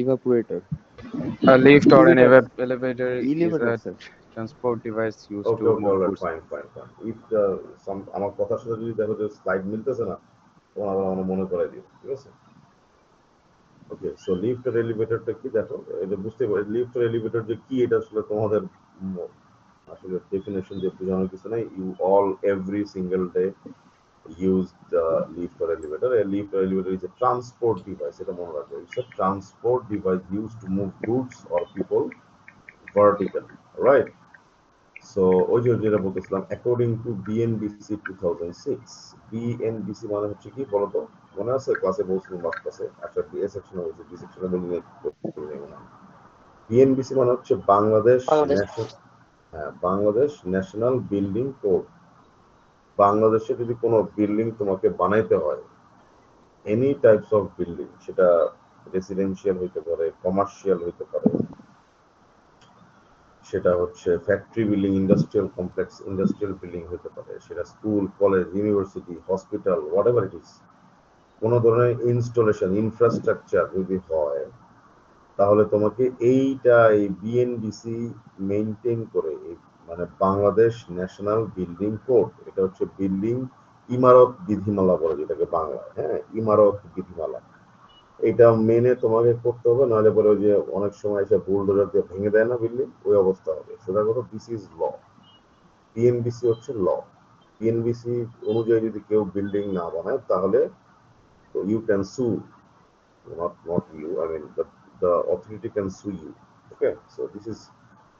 evaporator? A lift or an Elevator. elevator is Elevator, a sir. transport device used Okay, to okay, all move right, goods. fine. If আমার কথার সাথে যদি দেখো যে slide মিলতেছে না, তোমার আবার আমার মনে করাই দিও, ঠিক আছে? ওকে, সো লিফট আর এলিভেটরটা কি দেখো, এটা বুঝতে পারি লিফট আর এলিভেটর যে কি এটা আসলে তোমাদের আসলে ডেফিনেশন দিয়ে বোঝানোর কিছু নাই। You all every single day use the lift or elevator. A lift or elevator is a transport device. এটা মনে রাখবে। It's a transport device used to move goods or people vertically. Right? So ওই যে যেটা বলতেছিলাম, according to BNBC 2006, BNBC মানে হচ্ছে কি বলতো? মনে আছে ক্লাসে বলছিলাম লাস্ট ক্লাসে? আচ্ছা, বি এ সেকশনে বলছি, বি সেকশনে বলি নাই, মনে হয়। বিএনবিসি মানে হচ্ছে বাংলাদেশ বাংলাদেশ। ন্যাশনাল, হ্যাঁ, বাংলাদেশ ন্যাশনাল বিল্ডিং কোড। বাংলাদেশে যদি কোনো বিল্ডিং তোমাকে বানাইতে হয়, এনি টাইপস অফ বিল্ডিং, সেটা রেসিডেন্সিয়াল হইতে পারে, কমার্শিয়াল হইতে পারে, সেটা হচ্ছে factory building, industrial complex, industrial building হতে পারে, সেটা school, college, university, hospital, what ever it is, কোনো ধরনের ইনস্টলেশন ইনফ্রাস্ট্রাকচার যদি হয়, তাহলে তোমাকে এই বিএনবিসি মেনটেন করে, মানে বাংলাদেশ ন্যাশনাল বিল্ডিং কোড, এটা হচ্ছে বিল্ডিং ইমারত বিধিমালা বলে যেটাকে বাংলায়, হ্যাঁ, ইমারত বিধিমালা, এটা মেনে তোমাকে করতে হবে, নাহলে পরে ওই যে অনেক সময় এসে বুলডোজার দিয়ে ভেঙে দেয় না বিল্ডিং, ওই অবস্থা হবে। সেটা কথা, দিস ইজ ল। বিএনবিসি হচ্ছে ল। বিএনবিসি অনুযায়ী যদি কেউ বিল্ডিং না বানায়, তাহলে ইউ ক্যান সু, not you, I mean the authority can sue you. Okay, so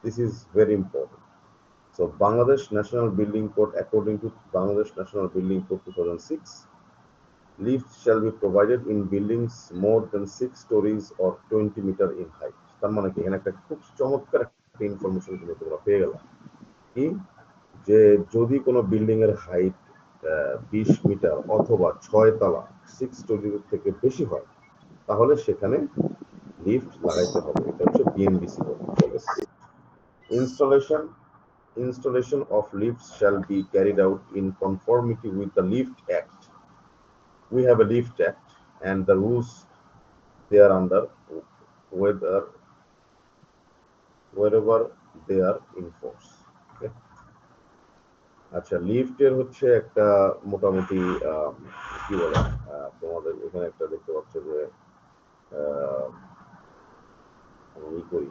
this is very important. So Bangladesh National Building Code, according to Bangladesh National Building Code 2006, lifts shall be provided in buildings more than 6 stories or 20 meter in height. তার মানে কি, এখানে একটা খুব চমৎকার একটা information কিন্তু তোমরা পেয়ে গেলাম কি, যে যদি কোনো বিল্ডিং এর হাইট 20 মিটার অথবা 6 তলা, 6 স্টোরির থেকে বেশি হয়, তাহলে সেখানে লিফট লাগাইতে হবে। এটা হচ্ছে বিএনবিসি কোড, ঠিক আছে? Installation of lifts shall be carried out in conformity with the Lift Act. We have a Lift Act and the rules thereunder, whether wherever they are in force. Okay? আচ্ছা, লিফটের হচ্ছে একটা মোটামুটি কি বলে, তোমাদের এখানে একটা দেখতে পাচ্ছ যে আমি করি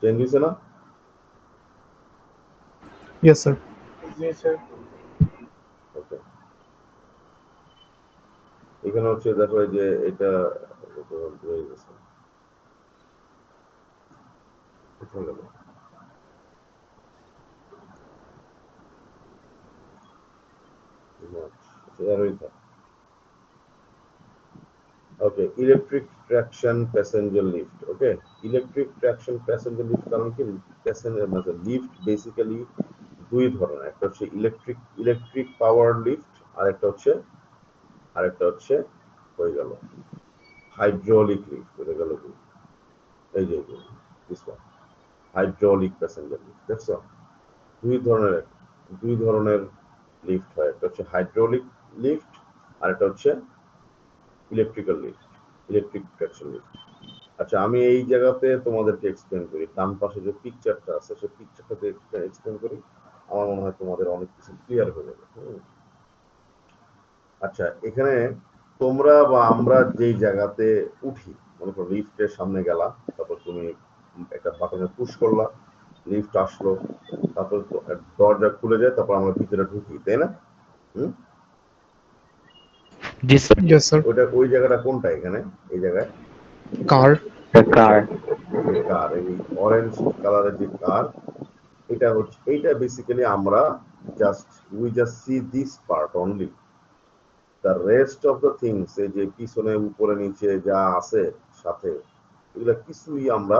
চেঞ্জ হয়েছে না? Yes, sir. ওকে, এখানে হচ্ছে দেখো যে এটা হয়ে গেছে, কোথায় গেল? ওকে, ইলেকট্রিক ট্রাকশন প্যাসেঞ্জার লিফট। ওকে, ইলেকট্রিক ট্রাকশন প্যাসেঞ্জার লিফট, কারণ কি, প্যাসেঞ্জার মানে লিফট বেসিক্যালি দুই ধরনের, একটা হচ্ছে ইলেকট্রিক পাওয়ার লিফট, আরেকটা হচ্ছে হয়ে গেল হাইড্রোলিক লিফট। হয়ে গেল কি, এই যে this one, hydraulic passenger lift. দেখছো, দুই ধরনের লিফট হয়, একটা হচ্ছে হাইড্রোলিক লিফট, আর একটা হচ্ছে electrical lift, electric traction lift. আচ্ছা, আমি এই জায়গাতে তোমাদেরকে এক্সপ্লেন করি, ডান পাশে যে পিকচারটা আছে সেই পিকচারটাতে এক্সপ্লেন করি, আমার মনে হয় তোমাদের অনেক কিছু ক্লিয়ার হয়ে যাবে। আচ্ছা, এখানে তোমরা বা আমরা যেই জায়গাতে উঠি, মনে করো লিফটের সামনে গেলা, তারপর তুমি একটা বাটনে পুশ করলা, লিফট আসলো, তারপর দরজা খুলে যায়, তারপর আমরা ভিতরে ঢুকি, তাই না? হুম, জি স্যার। Yes, sir. ওই জায়গাটা কোনটা এখানে, এই জায়গায়? Car. কার। এই কার, এই অরেঞ্জ কালারের যে কার, এইটা বেসিক্যালি আমরা just see this part only. The rest of the things, এই যে পিছনে উপরে নিচে যা আছে সাথে, এগুলা কিছুই আমরা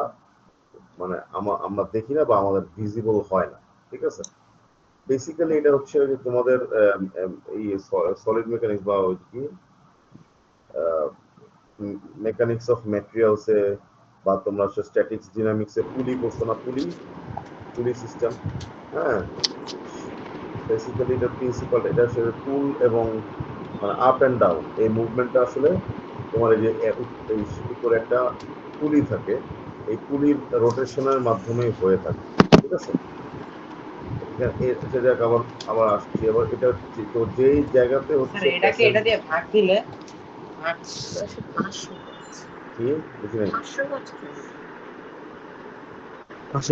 মানে আমরা দেখি না বা আমাদের ভিজিবল হয় না, ঠিক আছে? বেসিক্যালি এটা হচ্ছে যে তোমাদের এই সলিড মেকানিক্স বা ওই কি মেকানিক্স অফ ম্যাটেরিয়ালসে, বা তোমরা স্ট্যাটিক্স ডিনামিক্সে পুলি করছো না, পুলি সিস্টেম, হ্যাঁ, বেসিক্যালি এটার প্রিন্সিপাল, এটা হচ্ছে টুল এবং মানে আপ এন্ড ডাউন, এই মুভমেন্টটা আসলে তোমার এই যে এই উপরে একটা পুলি থাকে, এই পুলির রোটেশনের মাধ্যমে হয়ে থাকে, ঠিক আছে? এটা দেখ, আবার আবার আসছি, আবার এটা তো যেই জায়গাতে হচ্ছে এটাকে এটা দিয়ে ভাগ দিলে ভাগ 500 কি বুঝি নাই।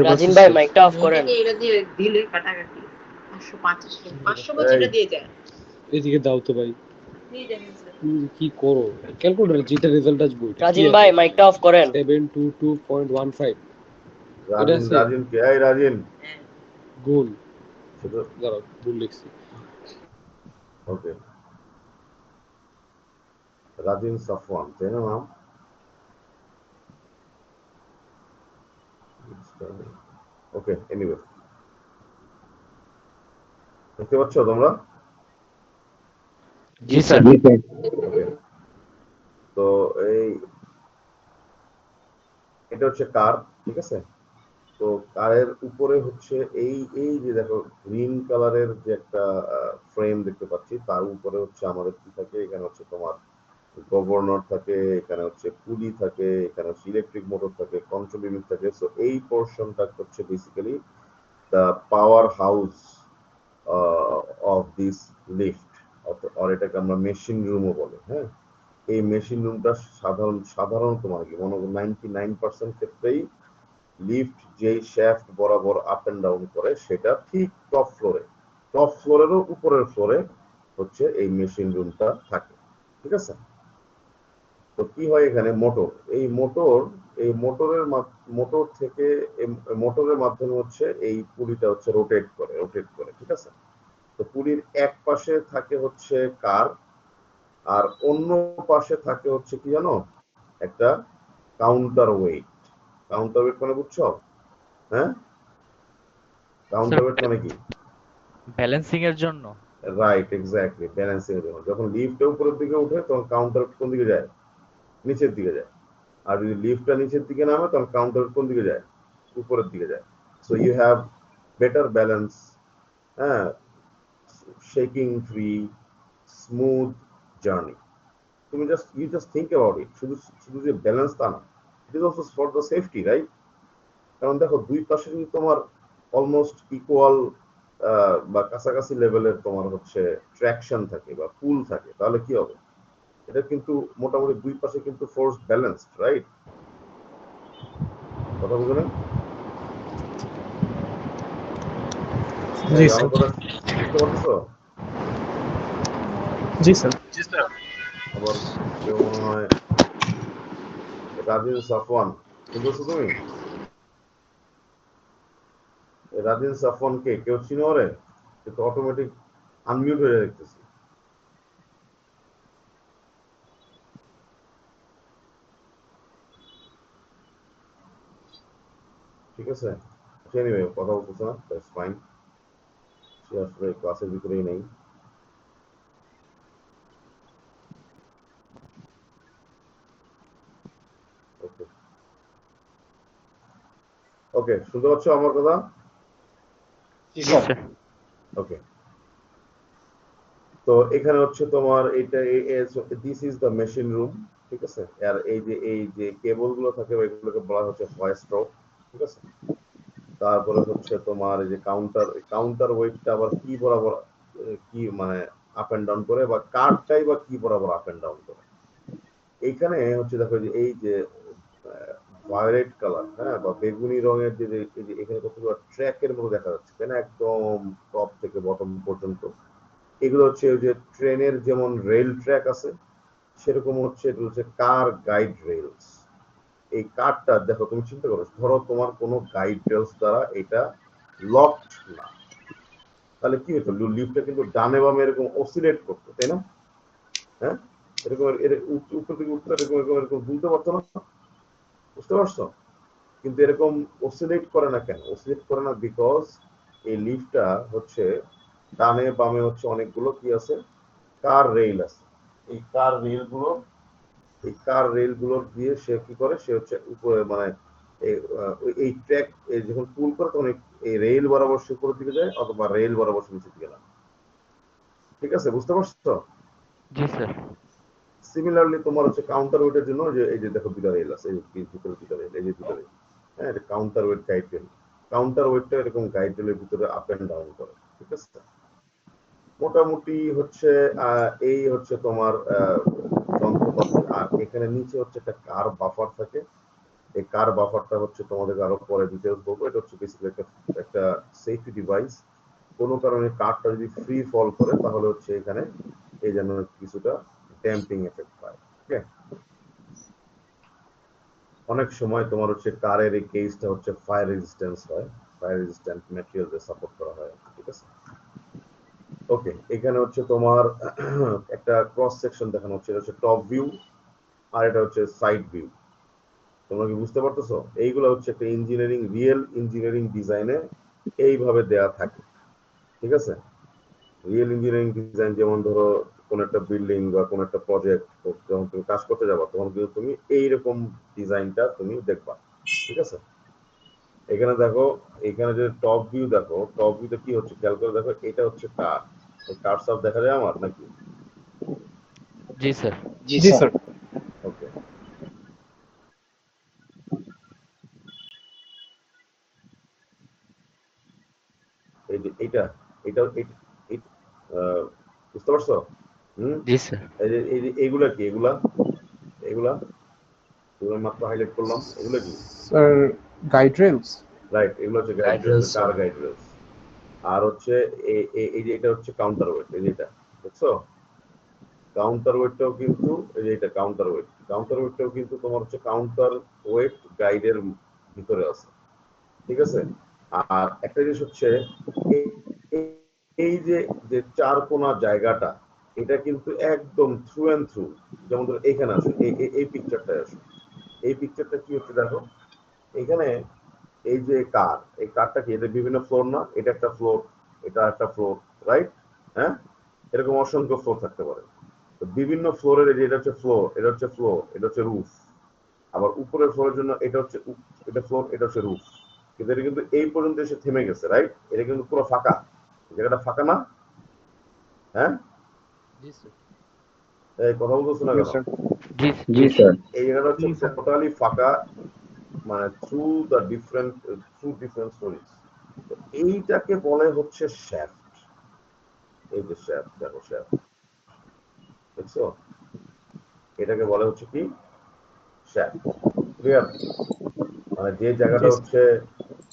রাজিন ভাই মাইকটা অফ করেন। এটা দিয়ে দিলে কাটাকাটি 550 এটা দিয়ে যায়। এদিকে দাও তো ভাই, তুমি কি করো? ক্যালকুলেটর যেটা রেজাল্ট আসবে রাজিন ভাই মাইকটা অফ করেন। 722.15 এটা রাজিন, আছে রাজিন কে? এই রাজিন, গুণ, শুধু দাঁড়াও ভুল লিখছি। ওকে, রাজিন সাফওয়ান, তাই না নাম? ওকে, এনিওয়ে, দেখতে পাচ্ছ তোমরা? জি স্যার। ওকে, তো এই এটা হচ্ছে কার, ঠিক আছে? তো কারের উপরে হচ্ছে এই এই যে দেখো গ্রিন কালারের যে একটা ফ্রেম দেখতে পাচ্ছি, তার উপরে হচ্ছে আমাদের কি থাকে, এখানে হচ্ছে তোমার গভর্নর থাকে, এখানে হচ্ছে পুলি থাকে, এখানে হচ্ছে ইলেকট্রিক মোটর থাকে, কন্ট্রোল ইউনিট থাকে। সো এই পোর্শনটা হচ্ছে basically the power house of this lift, আর এটাকে আমরা মেশিন রুমও বলে। হ্যাঁ, এই মেশিন রুমটা সাধারণত মানে কি মনে করো 99% ক্ষেত্রেই লিফট যেই শ্যাফট বরাবর আপ এন্ড ডাউন করে সেটা ঠিক টপ ফ্লোরেরও উপরের ফ্লোরে হচ্ছে এই মেশিন রুমটা থাকে, ঠিক আছে? তো কি হয় এখানে, মোটর, এই মোটর থেকে মোটরের মাধ্যমে হচ্ছে এই পুলিটা হচ্ছে রোটেট করে, ঠিক আছে? তো পুলির এক পাশে থাকে হচ্ছে কার, আর অন্য পাশে থাকে হচ্ছে কি জানো, একটা কাউন্টার ওয়েট। কাউন্টার ওয়েট মানে বুঝছো? হ্যাঁ, কাউন্টার ওয়েট মানে কি? ব্যালেন্সিং এর জন্য। রাইট, এক্স্যাক্টলি, ব্যালেন্সিং এর জন্য। যখন লিফটটা উপরের দিকে উঠে তখন কাউন্টার কোন দিকে যায়? নিচের দিকে যায়। আর যদি লিফটটা নিচের দিকে নামে তখন কাউন্টার কোন দিকে যায়? উপরের দিকে যায়। So you have better balance, হ্যাঁ, শেকিং ফ্রি, স্মুথ জার্নি। তুমি জাস্ট থিঙ্ক অ্যাবাউট ইট, শুধু শুধু যে ব্যালেন্স তা না, it is also for the safety, right? কারণ দেখো দুই পাশে যদি তোমার অলমোস্ট ইকুয়াল বা কাছাকাছি লেভেলের তোমার হচ্ছে ট্র্যাকশন থাকে বা পুল থাকে, তাহলে কি হবে? এটা কিন্তু মোটামুটি দুই পাশে কিন্তু ফোর্স ব্যালেন্সড, রাইট? কথা বুঝলেন? জি আমার স্যার। কথা বুঝতে পারতেছো? জি স্যার। আবার কেউ মনে হয় রাজিন সাফওয়ান, শুনতেছো তুমি? রাজিন সাফওয়ান কে কেউ চিনো রে? কিন্তু অটোমেটিক আনমিউট হয়ে দেখতেছি। ঠিক আছে, এনিওয়ে কথা বলতেছে না, দ্যাটস ফাইন, সে আসলে ক্লাসের ভিতরেই নেই। ওকে, ওকে, শুনতে পাচ্ছ আমার কথা? জি স্যার। ওকে, তো এখানে হচ্ছে তোমার এটা, this is the machine room, ঠিক আছে? আর এই যে কেবল গুলো থাকে এগুলোকে বলা হচ্ছে হোয়েস্ট রড, ঠিক আছে? তারপরে হচ্ছে তোমার এই যে কাউন্টার ওয়েটটা আবার কি বরাবর কি মানে আপ এন্ড ডাউন করে, বা কার্ডটাই বা কি বরাবর আপ এন্ড ডাউন করে। এইখানে হচ্ছে দেখো যে এই যে ভায়োলেট কালার, হ্যাঁ, বা বেগুনি রঙের এই যে এখানে কতগুলো ট্র্যাকের মতো দেখা যাচ্ছে, তাই না? একদম টপ থেকে বটম পর্যন্ত এগুলো হচ্ছে ওই যে ট্রেনের যেমন রেল ট্র্যাক আছে, সেরকম হচ্ছে এগুলো হচ্ছে কার গাইড রেলস। এই কারটা দেখো, তুমি চিন্তা করো, ধরো তোমার কোনো গাইড রেলস দ্বারা এটা লকড না, তাহলে কি হতো? লিফটটা কিন্তু ডানে বামে এরকম অসিলেট করতো, তাই না? হ্যাঁ, এরকম উপর থেকে উঠতে এরকম এরকম এরকম দুলতে পারতো না, বুঝতে পারছো? কিন্তু এরকম অসিলেট করে না কেন? অসিলেট করে না বিকজ এই লিফটটা হচ্ছে ডানে বামে হচ্ছে অনেকগুলো কি আছে, কার রেল আছে। এই কার রেল গুলো দিয়ে সে কি করে, সে হচ্ছে উপরে মানে এই ট্র্যাক যখন পুল করে তখন এই রেল বরাবর সে উপরের দিকে যায়, অথবা রেল বরাবর সে নিচের দিকে নামে। ঠিক আছে, বুঝতে পারছো? জি স্যার। সিমিলারলি তোমার হচ্ছে কাউন্টার ওয়েটের জন্য এই যে দেখো দুটা রেল আছে, এই ভিতরে দুটা রেল, এই যে দুটা রেল, হ্যাঁ, এটা counter wait guide rail. Counter ওয়েটটা এরকম গাইড রেলের ভিতরে আপ এন্ড ডাউন করে, ঠিক আছে। মোটামুটি হচ্ছে এই হচ্ছে তোমার যন্ত্রপাতি। আর এখানে নিচে হচ্ছে একটা কার বাফার থাকে। এই কার বাফারটা হচ্ছে তোমাদের আরো পরে ডিটেলস বলবো। এটা হচ্ছে বেসিক্যালি একটা সেফটি ডিভাইস। কোনো কারণে কারটা যদি ফ্রি ফল করে তাহলে হচ্ছে এখানে এই যেন কিছুটা ড্যাম্পিং এফেক্ট পায়। ওকে, অনেক সময় তোমার হচ্ছে কারের এই কেসটা হচ্ছে ফায়ার রেজিস্ট্যান্স হয়, ফায়ার রেজিস্ট্যান্ট ম্যাটেরিয়াল দিয়ে সাপোর্ট করা হয়, ঠিক আছে। ওকে, এখানে হচ্ছে তোমার একটা ক্রস সেকশন দেখানো হচ্ছে, এটা হচ্ছে টপ ভিউ আর এটা হচ্ছে সাইড ভিউ। তোমরা কি বুঝতে পারতেছো? এইগুলো হচ্ছে একটা ইঞ্জিনিয়ারিং, রিয়েল ইঞ্জিনিয়ারিং ডিজাইনে এইভাবে দেয়া থাকে, ঠিক আছে। রিয়েল ইঞ্জিনিয়ারিং ডিজাইন যেমন ধরো কোন একটা বিল্ডিং বা কোন একটা প্রজেক্ট যখন তুমি কাজ করতে যাবা তখন কিন্তু তুমি এইরকম ডিজাইনটা তুমি দেখবা, ঠিক আছে। এখানে দেখো, এখানে যে টপ ভিউ দেখো, টপ ভিউতে কি হচ্ছে খেয়াল করে দেখো, এটা হচ্ছে কার। এই কার সব দেখা যায় আমার নাকি? জি স্যার। জি স্যার। ওকে, এই যে এইটা এটা বুঝতে পারছো? জি স্যার। এই যে এইগুলা কি, এগুলা এগুলা এগুলো মাত্র হাইলাইট করলাম, এগুলো কি? Sir guide rails. রাইট, এগুলো হচ্ছে গাইড রেলস, কার গাইড রেলস। আর হচ্ছে এই যে এটা হচ্ছে কাউন্টার ওয়েট, এই যে এটা দেখছো, কাউন্টার ওয়েটটাও কিন্তু এই যে এটা কাউন্টার ওয়েট, কাউন্টার ওয়েটটাও কিন্তু তোমার হচ্ছে কাউন্টার ওয়েট গাইডের ভিতরে আছে, ঠিক আছে। আর একটা জিনিস হচ্ছে এই যে যে চার কোনা জায়গাটা, এটা কিন্তু একদম থ্রু অ্যান্ড থ্রু। যেমন ধরো এখানে আসো, এই পিকচারটায় আসো, এই পিকচারটা কি হচ্ছে দেখো, এখানে এই যে কার, এই কারটা কি, এটা বিভিন্ন ফ্লোর না, এটা একটা ফ্লোর, এটা একটা ফ্লোর, রাইট? হ্যাঁ, এরকম অসংখ্য ফ্লোর থাকতে পারে। তো বিভিন্ন ফ্লোরের, এটা হচ্ছে ফ্লোর, এটা হচ্ছে ফ্লোর, এটা হচ্ছে রুফ। আবার উপরের ফ্লোরের জন্য এটা হচ্ছে এটা ফ্লোর, এটা হচ্ছে রুফ। কিন্তু এটা কিন্তু এই পর্যন্ত এসে থেমে গেছে, রাইট? এটা কিন্তু পুরো ফাঁকা, জায়গাটা ফাঁকা না? হ্যাঁ, জি স্যার। এই কথা বলতেছো না কেন? জি জি স্যার। এই জায়গাটা হচ্ছে টোটালি ফাঁকা, মানে through the different, through different stories. তো এইটাকে বলে হচ্ছে শ্যাফট। এই যে শ্যাফট, দেখো শ্যাফট, দেখছো? এটাকে বলে হচ্ছে কি, শ্যাফট। ক্লিয়ার? মানে যে জায়গাটা হচ্ছে,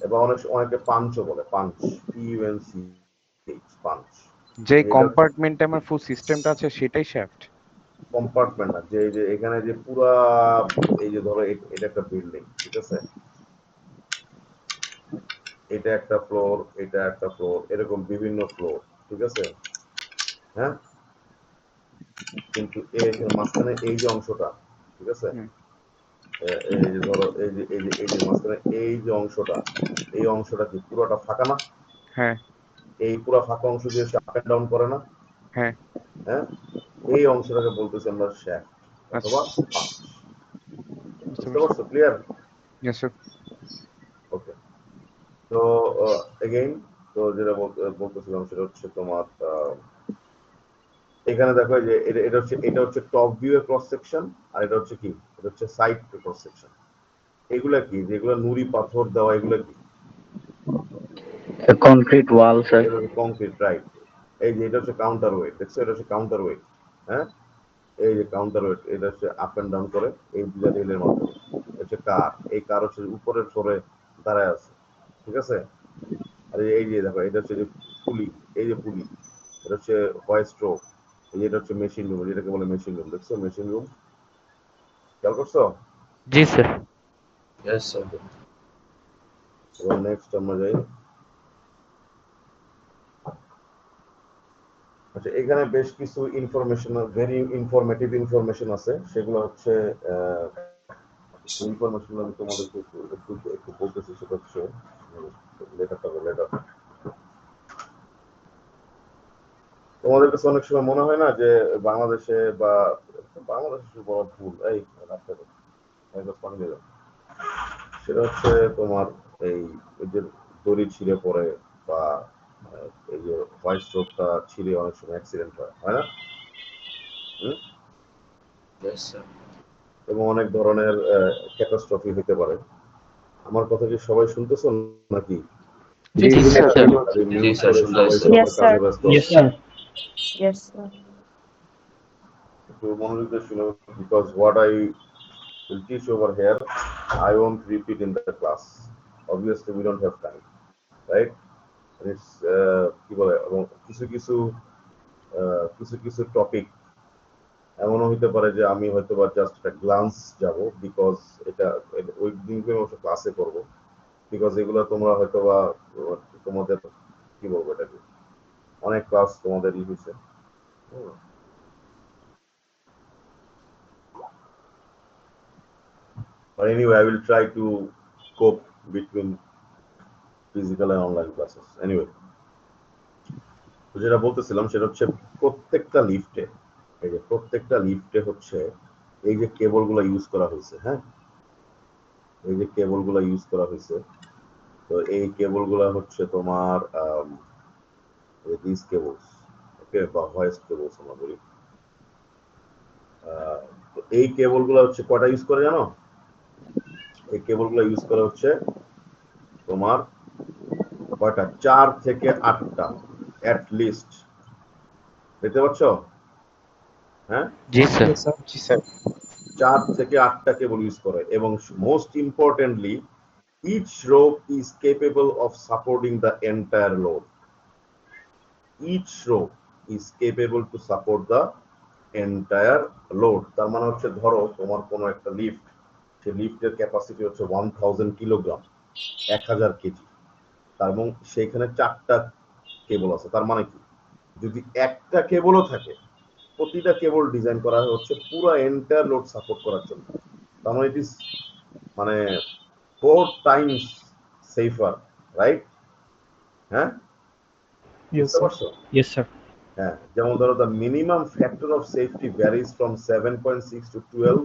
এবং অনেকে পাঞ্চও বলে, পাঞ্চ, পিইউএনসি, পাঞ্চ। যে এটা হচ্ছে কম্পার্টমেন্টে আমার ফুল সিস্টেমটা আছে সেটাই শ্যাফট। কম্পার্টমেন্ট না, যে এখানে যে পুরা, এই যে ধরো এটা একটা বিল্ডিং, ঠিক আছে, এটা একটা ফ্লোর, এটা একটা ফ্লোর, এরকম বিভিন্ন ফ্লোর, ঠিক আছে। হ্যাঁ, কিন্তু মাঝখানে এই যে অংশটা, ঠিক আছে, এই যে ধরো এই যে মাঝখানে এই যে অংশটা, এই অংশটা কি পুরোটা ফাঁকা না? হ্যাঁ এই পুরো ফাঁকা অংশ দিয়ে আপ এন্ড ডাউন করে না? হ্যাঁ। হ্যাঁ, এই অংশটাকে বলতেছি আমরা শ্যাফট আচ্ছা, অথবা পাঞ্চ। বুঝতে বুঝতে পারছি। পারছো? ক্লিয়ার? Yes sir. ওকে, তো এগেইন, তো যেটা বলতেছিলাম সেটা হচ্ছে তোমার এখানে দেখো যে এটা হচ্ছে টপ ভিউ এর ক্রস সেকশন, আর এটা হচ্ছে কি, এটা হচ্ছে সাইড ক্রস সেকশন। এগুলা কি, যেগুলো নুড়ি পাথর দেওয়া, এগুলা কি? কংক্রিট ওয়াল স্যার। এটা হচ্ছে কংক্রিট, রাইট। এই যে এটা হচ্ছে কাউন্টার ওয়েট, দেখছো, এটা হচ্ছে কাউন্টার ওয়েট। হ্যাঁ, এই যে কাউন্টার ওয়েট, এটা হচ্ছে আপ এন্ড ডাউন করে এই দুটা রেলের মাধ্যমে। হচ্ছে কার, এই কার হচ্ছে উপরের ফ্লোরে দাঁড়ায় আছে, ঠিক আছে। আর এই যে দেখো, এটা হচ্ছে যে পুলি, এই যে পুলি, এটা হচ্ছে হোয়াইট স্ট্রোক। এই যে এটা হচ্ছে মেশিন রুম, যেটাকে বলে মেশিন রুম, দেখছো মেশিন রুম, খেয়াল করছো? জি স্যার। ওকে, এবার নেক্সট আমরা যাই। আচ্ছা, এখানে বেশ কিছু ইনফরমেশন, ভেরি ইনফরমেটিভ ইনফরমেশন আছে, সেগুলো হচ্ছে ইনফরমেশন আমি তোমাদেরকে একটু বলতেছি। সেটা হচ্ছে লেটার, তোমাদের কাছে অনেক সময় মনে হয় না যে বাংলাদেশে বা বাংলাদেশে বড় ভুল, এই রাস্তাতে পানি দিয়ে দাও। সেটা হচ্ছে তোমার এই যে দড়ি ছিঁড়ে পড়ে বা এই যে হোয়াইট স্ট্রোকটা ছিঁড়ে অনেক সময় অ্যাক্সিডেন্ট হয়, হয় না? হুম? Yes, sir. এবং অনেক ধরনের ক্যাটাস্ট্রফি হতে পারে। আমার কথা কি সবাই শুনতেছো নাকি? জি জি স্যার। স্যার আরে জি মিউট স্যার, করে শুনতে সবাই পাচ্ছি। সবার Yes, sir. কাজে ব্যস্ত। Yes sir. Yes, sir. একটু মনোযোগ দিয়ে শুনো, because what I will teach over here, I won't repeat in the class. Obviously, we don't have time, right? And it's কি বলে, এবং কিছু কিছু টপিক এমনও হতে পারে যে আমি হয়তো বা জাস্ট একটা গ্লান্স যাব, বিকজ ওই দিনকে অবশ্য ক্লাসে করবো, বিকজ এগুলো তোমরা হয়তো বা তোমাদের কি বলবো এটাকে অনেক ক্লাস তোমাদের ই হয়েছে। But anyway, I will try to cope between physical and online classes. Anyway, তো যেটা বলতেছিলাম সেটা হচ্ছে প্রত্যেকটা লিফটে হচ্ছে এই যে কেবলগুলো ইউজ করা হয়েছে, হ্যাঁ, এই যে কেবলগুলো ইউজ করা হয়েছে, তো এই কেবলগুলো হচ্ছে তোমার দিস কেবলস, ওকে, বা ভয়েস কেবলস আমরা বলি। তো এই কেবলগুলো হচ্ছে কয়টা ইউজ করে জানো? এই কেবলগুলো ইউজ করা হচ্ছে তোমার কয়টা, 4 থেকে 8টা এট লিস্ট, দেখতে পাচ্ছ? হ্যাঁ, জি স্যার Yes, sir. জি স্যার। 4 থেকে 8টা কেবল ইউজ করে, এবং most importantly each rope is capable of supporting the entire load. Each rope is capable to support the entire load. তার মানে হচ্ছে ধরো তোমার কোনো একটা লিফট, সেই লিফটের ক্যাপাসিটি হচ্ছে 1000 কিলোগ্রাম, 1000 কেজি, তার এবং সেইখানে 4টা কেবল আছে। তার মানে কি, যদি একটা কেবলও থাকে, প্রতিটা কেবল ডিজাইন করা হচ্ছে পুরো এন্টায়ার লোড সাপোর্ট করার জন্য। তার মানে ইট ইজ মানে 4 টাইমস সেফার, রাইট? হ্যাঁ, Yes, বুঝতে sir. পারছো? Yes sir. হ্যাঁ, যেমন ধরো the minimum factor of safety varies from 7.6 to 12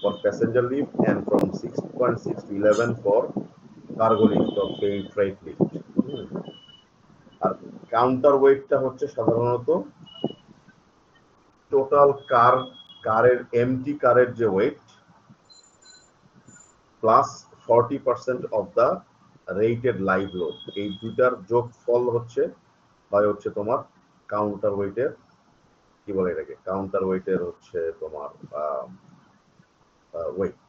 for passenger lift and from 6.6 to 11 for cargo lift or freight lift. আর কাউন্টার ওয়েটটা হচ্ছে সাধারণত টোটাল কারের এমটি কারের যে weight plus 40% of the rated live load, এই দুটার যোগফল হচ্ছে হয় হচ্ছে তোমার কাউন্টার ওয়েটের, কি বলে এটাকে, কাউন্টার ওয়েটের হচ্ছে তোমার ওয়েট।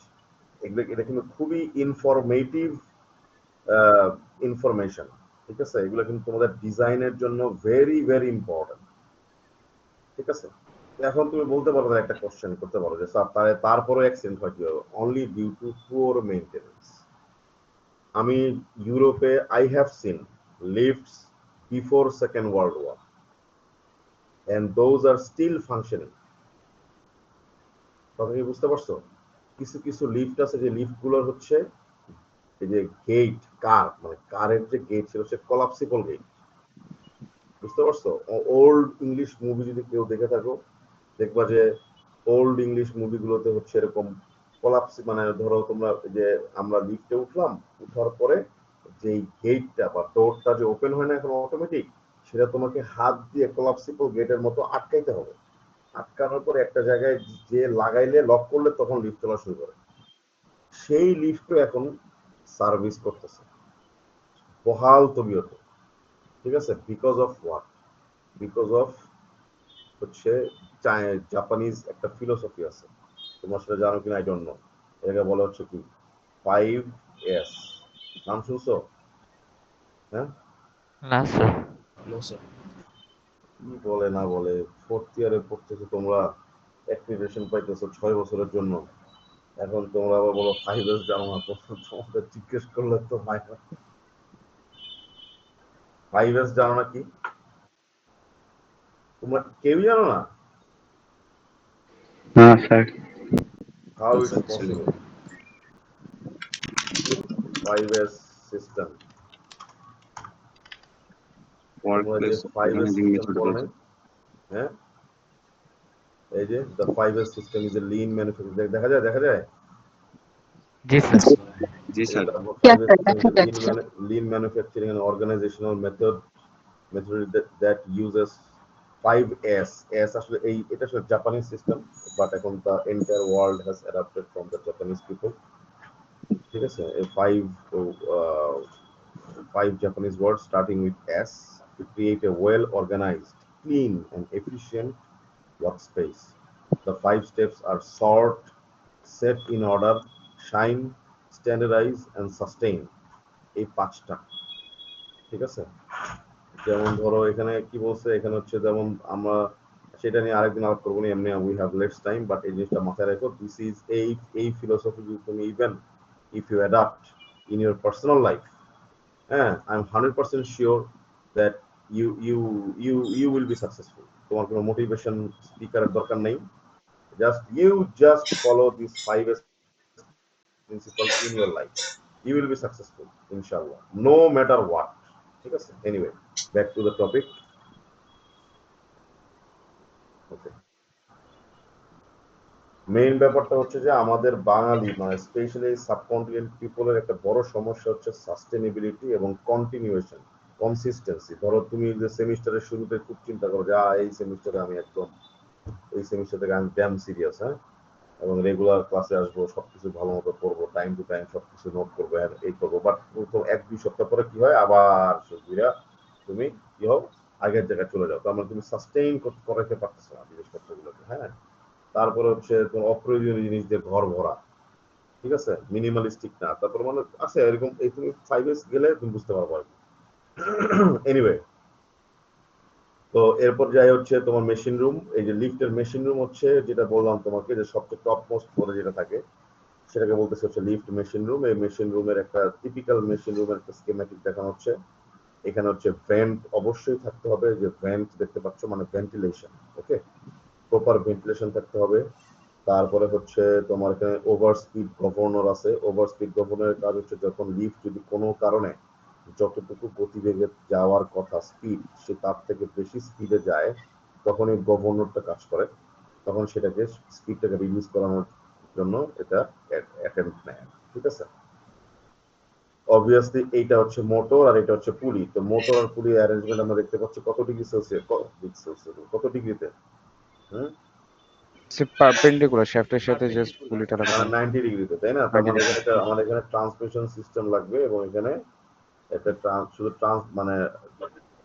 এটা কিন্তু খুবই ইনফরমেটিভ ইনফরমেশন, ঠিক আছে? এগুলো কিন্তু তোমাদের ডিজাইনের জন্য ভেরি ভেরি ইম্পর্টেন্ট, ঠিক আছে? এখন তুমি বলতে পারো, একটা কোশ্চেন করতে পারো যে স্যার তারপরে অ্যাক্সিডেন্ট হয় কিভাবে? Only due to poor maintenance. আমি ইউরোপে I have seen lifts before second world war and those are still functioning. কথা কি বুঝতে পারছো? কিছু কিছু লিফট আছে যে লিফট গুলোর হচ্ছে এই যে গেট, মানে কারের যে গেট ছিল সে কলাপসিবল গেট, বুঝতে পারছো? ওল্ড ইংলিশ মুভি যদি কেউ দেখে থাকো, দেখবা যে ওল্ড ইংলিশ মুভিগুলোতে হচ্ছে এরকম কলাপসি, মানে ধরো তোমরা যে আমরা লিফটে উঠলাম, উঠার পরে যে গেটটা বা ডোরটা যে ওপেন হয় না এখন অটোমেটিক, সেটা তোমাকে হাত দিয়ে কলাপসিবল গেটের মতো আটকাইতে হবে। আটকানোর পরে একটা জায়গায় যে লাগাইলে লক করলে তখন লিফট চলা শুরু করে। সেই লিফটও এখন সার্ভিস করতেছে বহাল তবিয়তে, ঠিক আছে? Because of what? Because of হচ্ছে জাপানিজ একটা ফিলোসফি আছে, তোমরা সেটা জানো কিনা আই ডোন্ট নো। এটাকে বলা হচ্ছে কি 5S, নাম শুনছো? হ্যাঁ, না স্যার No, sir. কি বলে না বলে, 4th ইয়ারে পড়তেছো তোমরা, অ্যাক্রিডিটেশন পাইতেছো 6 বছরের জন্য, এখন তোমরা আবার বলো 5S জানো না? তোমাদের জিজ্ঞেস করলে তো 5S জানো না কি? তোমরা কেউ জানো না? না sir. How Yes, it's actually. Possible? 5S system, তোমরা যে 5S সিস্টেম পড়ো নাই? হ্যাঁ, এই যে the 5S system is a lean manufacturing, দেখা যায় জি স্যার জি এই যে স্যার। তারপর Yes, 5S sir. system is দেখা a যাচ্ছে। lean manufacturing and organizational method that uses 5S S আসলে এটা আসলে জাপানিজ সিস্টেম, বাট এখন the entire world has adapted from the Japanese people. ঠিক আছে, এই five Japanese words starting with S to create a well organized, clean and efficient workspace. The 5 steps are sort, set in order, shine, standardize and sustain. এই পাঁচটা, ঠিক আছে। যেমন ধরো এখানে কি বলছে, এখানে হচ্ছে যেমন আমরা সেটা নিয়ে আরেকদিন আলাপ করবো না, এমনি we have less time, but এই জিনিসটা মাথায় রাখো, দিস ইজ এই ফিলোসফি যদি তুমি even if you adapt in your personal life, হ্যাঁ, I am 100% sure that you will be successful. তোমার কোনো মোটিভেশন স্পিকারের দরকার নেই, just follow these 5 principles in your life, you will be successful inshallah, no matter what, ঠিক আছে। anyway, back to the topic. Okay, main ব্যাপারটা হচ্ছে যে আমাদের বাঙালি মানে স্পেশালি সাবকন্টিনেন্ট পিপলের একটা বড় সমস্যা হচ্ছে সাস্টেনেবিলিটি এবং কন্টিনিউয়েশন, কনসিস্টেন্সি। ধরো তুমি যে সেমিস্টারের শুরুতে খুব চিন্তা করো যে এই সেমিস্টারে আমি একদম এই সেমিস্টার থেকে আমি ড্যাম সিরিয়াস, হ্যাঁ, এবং রেগুলার ক্লাসে আসবো, সবকিছু ভালো মতো করবো, টাইম টু টাইম সবকিছু নোট করবো, এই করবো। বাট প্রথম 1-2 সপ্তাহ পরে কি হয়, আবার তুমি কি হও, আগের জায়গায় চলে যাও। তার মানে তুমি সাস্টেইন করতে পারতেছো না জিনিসপত্রগুলোকে, হ্যাঁ। তারপরে হচ্ছে তোমার অপ্রয়োজনীয় জিনিস দিয়ে ঘর ভরা, ঠিক আছে, মিনিমালিস্টিক না। তারপর মানে আছে এরকম, এই তুমি 5S গেলে তুমি বুঝতে পারবো আর কি। এনিওয়ে, তো এরপর যাই হচ্ছে তোমার মেশিন রুম। এই যে লিফটের মেশিন রুম হচ্ছে যেটা বললাম তোমাকে, যে সবচেয়ে টপ মোস্ট ফ্লোরে যেটা থাকে সেটাকে বলতেছে হচ্ছে লিফট মেশিন রুম। এই মেশিন রুমের একটা টিপিক্যাল মেশিন রুমের একটা স্কিমেটিক দেখানো হচ্ছে। এখানে হচ্ছে ভেন্ট অবশ্যই থাকতে হবে, যে ভেন্ট দেখতে পাচ্ছ মানে ভেন্টিলেশন, ওকে, প্রপার ভেন্টিলেশন থাকতে হবে। তারপরে হচ্ছে তোমার এখানে ওভার স্পিড গভর্নর আছে। ওভার স্পিড গভর্নরের কাজ হচ্ছে যখন লিফট যদি কোনো কারণে যতটুকু গতিবেগে যাওয়ার কথা স্পিড, সে তার থেকে বেশি স্পিডে যায়, তখন এই গভর্নরটা কাজ করে, তখন সেটাকে স্পিডটাকে রিডিউস করানোর জন্য এটা অ্যাটেম্প্ট নেয়, ঠিক আছে। অবভিয়াসলি এইটা হচ্ছে মোটর আর এটা হচ্ছে পুলি। তো মোটর আর পুলি অ্যারেঞ্জমেন্ট আমরা দেখতে পাচ্ছি কত ডিগ্রি সেলসিয়াস, কত ডিগ্রিতে, হুম, সে পারপেন্ডিকুলার শ্যাফটের সাথে জাস্ট পুলিটা লাগানো। 90 ডিগ্রিতে, তাই না। তার মানে এখানে আমাদের এখানে ট্রান্সমিশন সিস্টেম লাগবে, এবং এখানে একটা শুধু মানে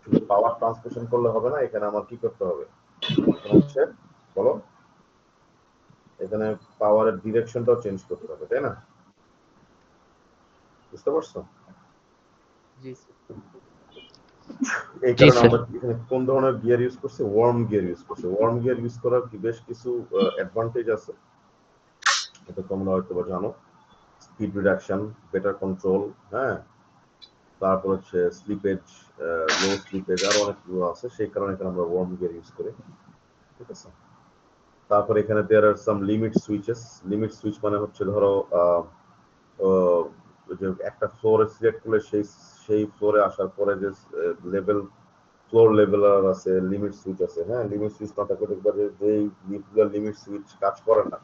শুধু পাওয়ার ট্রান্সমিশন করলে হবে না, এখানে আমার কি করতে হবে, এখানে হচ্ছে বলো, এখানে পাওয়ারের ডিরেকশনটাও চেঞ্জ করতে হবে, তাই না, বুঝতে পারছো। জি এই জি কারণে স্যার। আমরা এখানে কোন ধরনের গিয়ার ইউজ করছি, ওয়ার্ম গিয়ার ইউজ করছি। ওয়ার্ম গিয়ার ইউজ করার কি বেশ কিছু অ্যাডভান্টেজ আছে, এটা তোমরা হয়তো জানো। স্পিড রিডাকশন, বেটার কন্ট্রোল, হ্যাঁ, তারপর হচ্ছে স্লিপেজ, লো স্লিপেজ, আরো অনেকগুলো আছে, সেই কারণে এখানে আমরা ওয়ার্ম গিয়ার ইউজ করি, ঠিক আছে। তারপর এখানে দেয়ার আর সাম লিমিট সুইচেস। লিমিট সুইচ মানে হচ্ছে ধরো যে একটা ফ্লোরে সিলেক্ট করলে সেই ফ্লোরে আসার পরে যে লেভেল, ফ্লোর লেভেলার আছে, লিমিট সুইচ আছে, হ্যাঁ। লিমিট সুইচ না থাকলে দেখবা যে যেই লিফটগুলো লিমিট সুইচ কাজ করে না,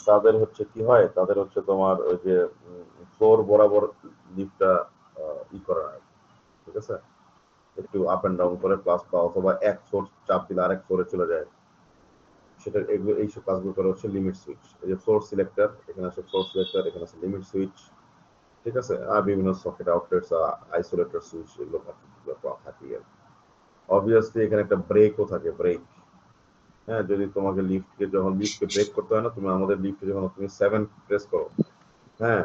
তাদের হচ্ছে কি হয়, তাদের হচ্ছে তোমার ওই যে ফ্লোর বরাবর লিফটটা ই করে না, ঠিক আছে, একটু আপ এন্ড ডাউন করে, প্লাস বা অথবা এক ফ্লোর চাপ দিলে আরেক ফ্লোরে চলে যায়, সেটা এগুলো এইসব কাজগুলো করে হচ্ছে লিমিট সুইচ। এই যে ফ্লোর সিলেক্টর, এখানে আছে ফ্লোর সিলেক্টর, এখানে আছে লিমিট সুইচ, ঠিক আছে, আর বিভিন্ন সকেট আউটলেটস, আইসোলেটর সুইচ, এগুলো থাকে। অবভিয়াসলি এখানে একটা ব্রেকও থাকে, ব্রেক, হ্যাঁ, যদি তোমাকে যখন লিফটকে ব্রেক করতে হয় না, তুমি আমাদের লিফটে যখন তুমি 7 প্রেস করো, হ্যাঁ,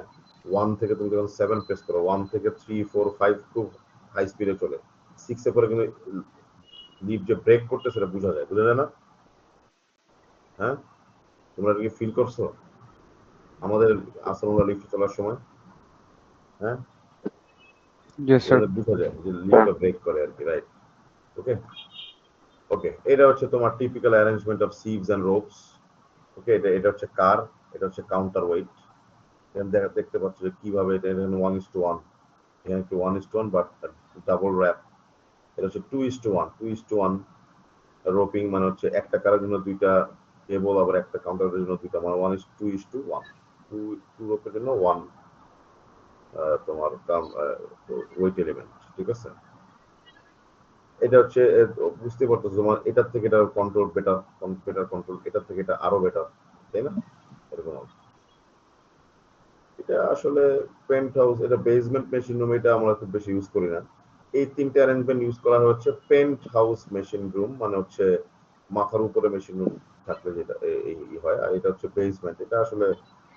1 থেকে তুমি যখন 7 প্রেস করো, 1 থেকে 3, 4, 5 খুব হাই স্পিডে চলে, 6 এ পরে কিন্তু লিফট যে ব্রেক করতে সেটা বোঝা যায় না, হ্যাঁ, তোমরা কি ফিল করছো আমাদের আসলে লিফট চলার সময়, হ্যাঁ, ইয়েস স্যার। বোঝা যায় যে লিফটটা ব্রেক করে আর কি, রাইট। ওকে, ওকে, এটা হচ্ছে তোমার typical arrangement of sheaves and ropes. Okay, এটা হচ্ছে কার, এটা হচ্ছে কাউন্টার ওয়েট। এখানে দেখতে পাচ্ছ যে কিভাবে এটা 1:1, এখানে একটু 1:1 বাট ডাবল র্যাপ। এটা হচ্ছে 2:1, 2:1 রোপিং, মানে হচ্ছে একটা কারের জন্য দুইটা কেবল, আবার একটা কাউন্টারের জন্য দুইটা, মানে 2:1, টু রোপের জন্য 1 তোমার ওয়েট এলিমেন্ট, ঠিক আছে। এটা হচ্ছে বুঝতে পারতেছো তোমার এটার থেকে এটা কন্ট্রোল বেটার, বেটার কন্ট্রোল, এটার থেকে এটা আরো বেটার, তাই না? এরকম অবস্থা। এটা আসলে পেন্ট হাউস, এটা বেসমেন্ট মেশিন রুম, এটা আমরা খুব বেশি ইউজ করি না। এই তিনটে অ্যারেঞ্জমেন্ট ইউজ করা হচ্ছে পেন্ট হাউস মেশিন রুম, মানে হচ্ছে মাথার উপরে মেশিন রুম থাকলে যেটা এই হয়, আর এটা হচ্ছে বেসমেন্ট। এটা আসলে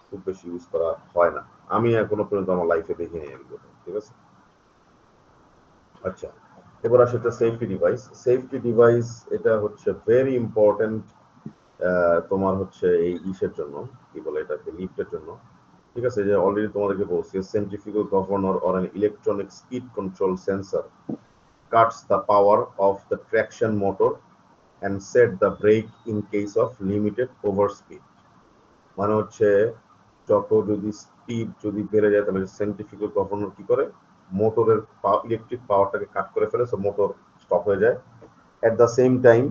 খুব বেশি ইউজ করা হয় না, আমি এখনো পর্যন্ত আমার লাইফে দেখিনি এগুলো, ঠিক আছে? আচ্ছা, এবার আসে একটা সেফটি ডিভাইস। সেফটি ডিভাইস এটা হচ্ছে ভেরি ইম্পর্টেন্ট তোমার হচ্ছে এই ইসের জন্য, কি বলে এটাকে, লিফটের জন্য, ঠিক আছে? যে অলরেডি তোমাদেরকে বলছি, centrifugal governor or an electronic speed control sensor cuts the power of the traction motor and set the brake in case of limited overspeed। মানে হচ্ছে যত যদি স্পিড যদি বেড়ে যায় তাহলে সেন্ট্রিফিউগাল গভর্নর কি করে, মোটরের ইলেকট্রিক পাওয়ারটাকে কাট করে ফেলে, সো মোটর স্টপ হয়ে যায়। At the same time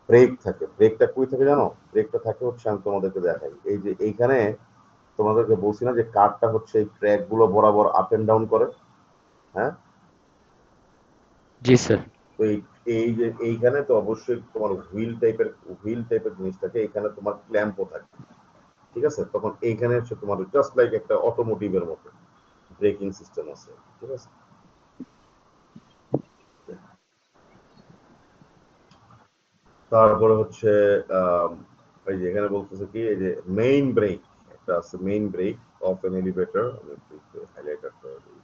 brake থাকে। ব্রেকটা কই থাকে জানো? ব্রেকটা থাকে হচ্ছে, আমি তোমাদেরকে দেখাই, এই যে এইখানে তোমাদেরকে বলছি না যে কারটা হচ্ছে এই ট্র্যাক গুলো বরাবর আপ এন্ড ডাউন করে, হ্যাঁ? জি স্যার। তো এই যে এইখানে তো অবশ্যই তোমার হুইল টাইপের জিনিস থাকে, এখানে তোমার ক্ল্যাম্পও থাকে, ঠিক আছে? তখন এইখানে হচ্ছে তোমার জাস্ট লাইক একটা অটোমোটিভের মতো ব্রেকিং সিস্টেম আছে, ঠিক আছে? তারপরে হচ্ছে এই যে এখানে বলতেছে কি, এই যে মেইন ব্রেক একটা আছে, main brake of an elevator, আমি একটু হাইলাইটার করে দিই।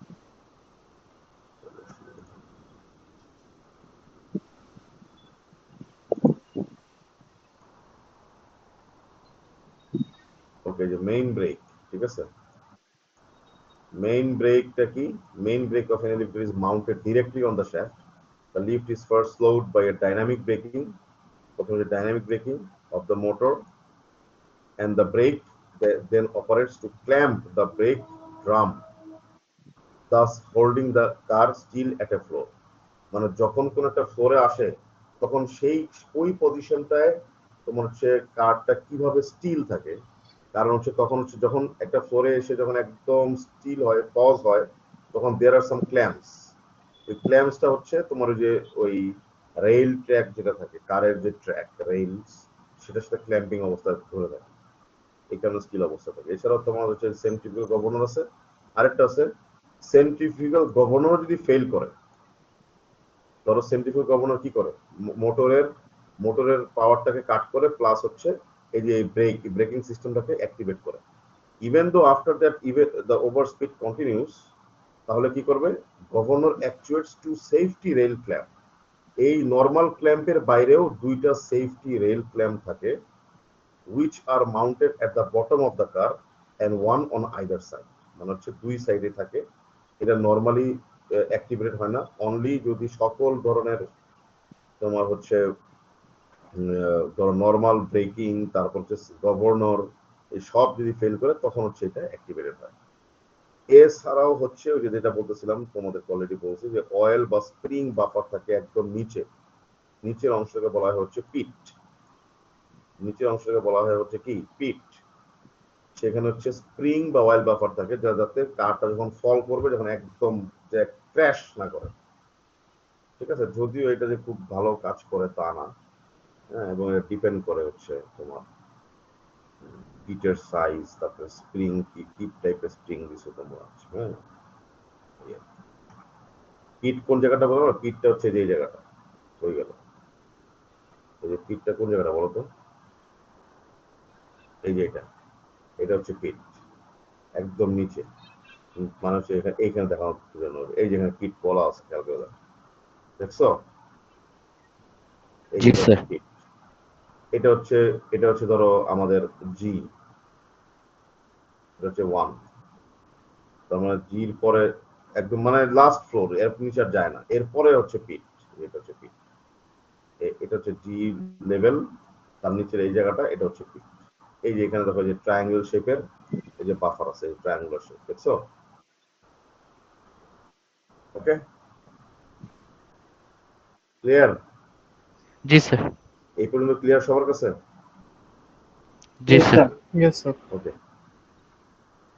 ওকে, যে মেইন ব্রেক, ঠিক আছে? মেইন ব্রেকটা কি? Main brake of an elevator is mounted directly on the shaft. The lift is first slowed by a dynamic braking, প্রথমে dynamic braking of the motor, and the brake then operates to clamp the brake drum, thus holding the car still at a floor। মানে যখন কোন একটা ফ্লোরে আসে তখন সেই ওই পজিশনটায় তোমার হচ্ছে কারটা কিভাবে স্টিল থাকে, কারণ হচ্ছে তখন হচ্ছে যখন একটা ফ্লোরে এসে যখন একদম স্টিল হয়, পজ হয়, তখন দেয়ার আর সাম ক্ল্যাম্পস। ওই ক্ল্যাম্পসটা হচ্ছে তোমার ওই যে ওই রেল ট্র্যাক যেটা থাকে, কারের যে ট্র্যাক রেলস, সেটার সাথে ক্ল্যাম্পিং অবস্থায় ধরে থাকে, এই কারণে স্টিল অবস্থা থাকে। এছাড়াও তোমার হচ্ছে সেন্ট্রিফিউগাল গভর্নর আছে, আরেকটা আছে সেন্ট্রিফিউগাল গভর্নর যদি ফেল করে, ধরো সেন্ট্রিফিউগাল গভর্নর কি করে, মোটরের পাওয়ারটাকে কাট করে, প্লাস হচ্ছে এই যে ব্রেকিং সিস্টেমটাকে অ্যাক্টিভেট করে। Even though after that even the over speed continues, তাহলে কি করবে, governor actuates to safety rail clamp. এই নর্মাল ক্ল্যাম্পের বাইরেও দুইটা সেফটি রেল ক্ল্যাম্প থাকে, which are mounted at the bottom of the car and one on either side। মানে হচ্ছে দুই সাইডে থাকে। এটা নরমালি অ্যাক্টিভেট হয় না, অনলি যদি সকল ধরনের তোমার হচ্ছে ধরো নর্মাল ব্রেকিং, তারপর হচ্ছে গভর্নর, এই সব যদি ফেল করে তখন হচ্ছে এটা অ্যাক্টিভেটেড হয়। এছাড়াও হচ্ছে ওই যে যেটা বলতেছিলাম তোমাদের অলরেডি বলছি, যে অয়েল বা স্প্রিং বাফার থাকে একদম নিচে, নিচের অংশটাকে বলা হয় হচ্ছে পিট, নিচের অংশটাকে বলা হয় হচ্ছে কি পিট। সেখানে হচ্ছে স্প্রিং বা অয়েল বাফার থাকে, যা যাতে কারটা যখন ফল করবে যখন একদম যে ক্র্যাশ না করে, ঠিক আছে? যদিও এটা যে খুব ভালো কাজ করে তা না, হ্যাঁ, এবং এটা ডিপেন্ড করে হচ্ছে তোমার পিটের সাইজ, তারপরে স্প্রিং কি টাইপের স্প্রিং দিছো তোমরা, হ্যাঁ। পিট কোন জায়গাটা বলো না, পিটটা হচ্ছে যে এই জায়গাটা হয়ে গেল, এই যে পিটটা কোন জায়গাটা বলো তো, এই যে এটা, এটা হচ্ছে পিট একদম নিচে, মানে হচ্ছে এইখানে দেখানো জন্য, এই যেখানে পিট বলা আছে, খেয়াল করে দেখো, দেখছো? এই জি যেটা স্যার। হচ্ছে পিট। এটা হচ্ছে ধরো আমাদের জি, এটা হচ্ছে 1, তার মানে জির পরে একদম মানে লাস্ট ফ্লোর, এর নিচে আর যায় না, এরপরে হচ্ছে পিট, এটা হচ্ছে পিট, এটা হচ্ছে জি লেভেল, তার নিচের এই জায়গাটা, এটা হচ্ছে পিট। এই যে এখানে দেখো যে ট্রায়াঙ্গেল শেপের এই যে বাফার আছে, ট্রায়াঙ্গুলার শেপ, দেখছো? ওকে, ক্লিয়ার? জি স্যার। এই পর্যন্ত ক্লিয়ার সবার কাছে? জি Yes, sir. sir. Yes, sir. ওকে,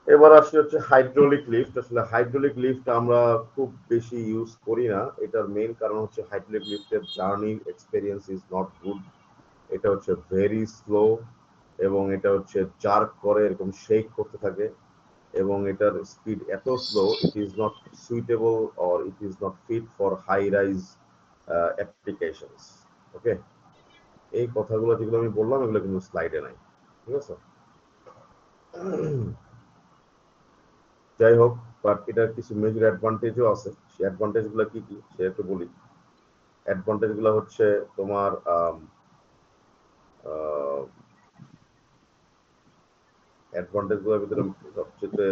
এবার আসি হচ্ছে হাইড্রোলিক লিফট। আসলে হাইড্রোলিক লিফট আমরা খুব বেশি ইউজ করি না। এটার মেইন কারণ হচ্ছে হাইড্রোলিক লিফটের journey experience is not good. এটা হচ্ছে ভেরি স্লো এবং এটা হচ্ছে জার্ক করে, এরকম শেক করতে থাকে এবং এটার স্পিড এত slow, it is not suitable or it is not fit for high rise applications. Okay, এই কথাগুলো যেগুলো আমি বললাম এগুলো কিন্তু স্লাইডে নাই, ঠিক আছে? যাই হোক, বাট এটার কিছু মেজর অ্যাডভান্টেজও আছে। সেই অ্যাডভান্টেজ গুলো কি কি সে একটু বলি। অ্যাডভান্টেজ গুলো হচ্ছে তোমার অ্যাডভান্টেজ গুলোর ভিতরে সবচেয়ে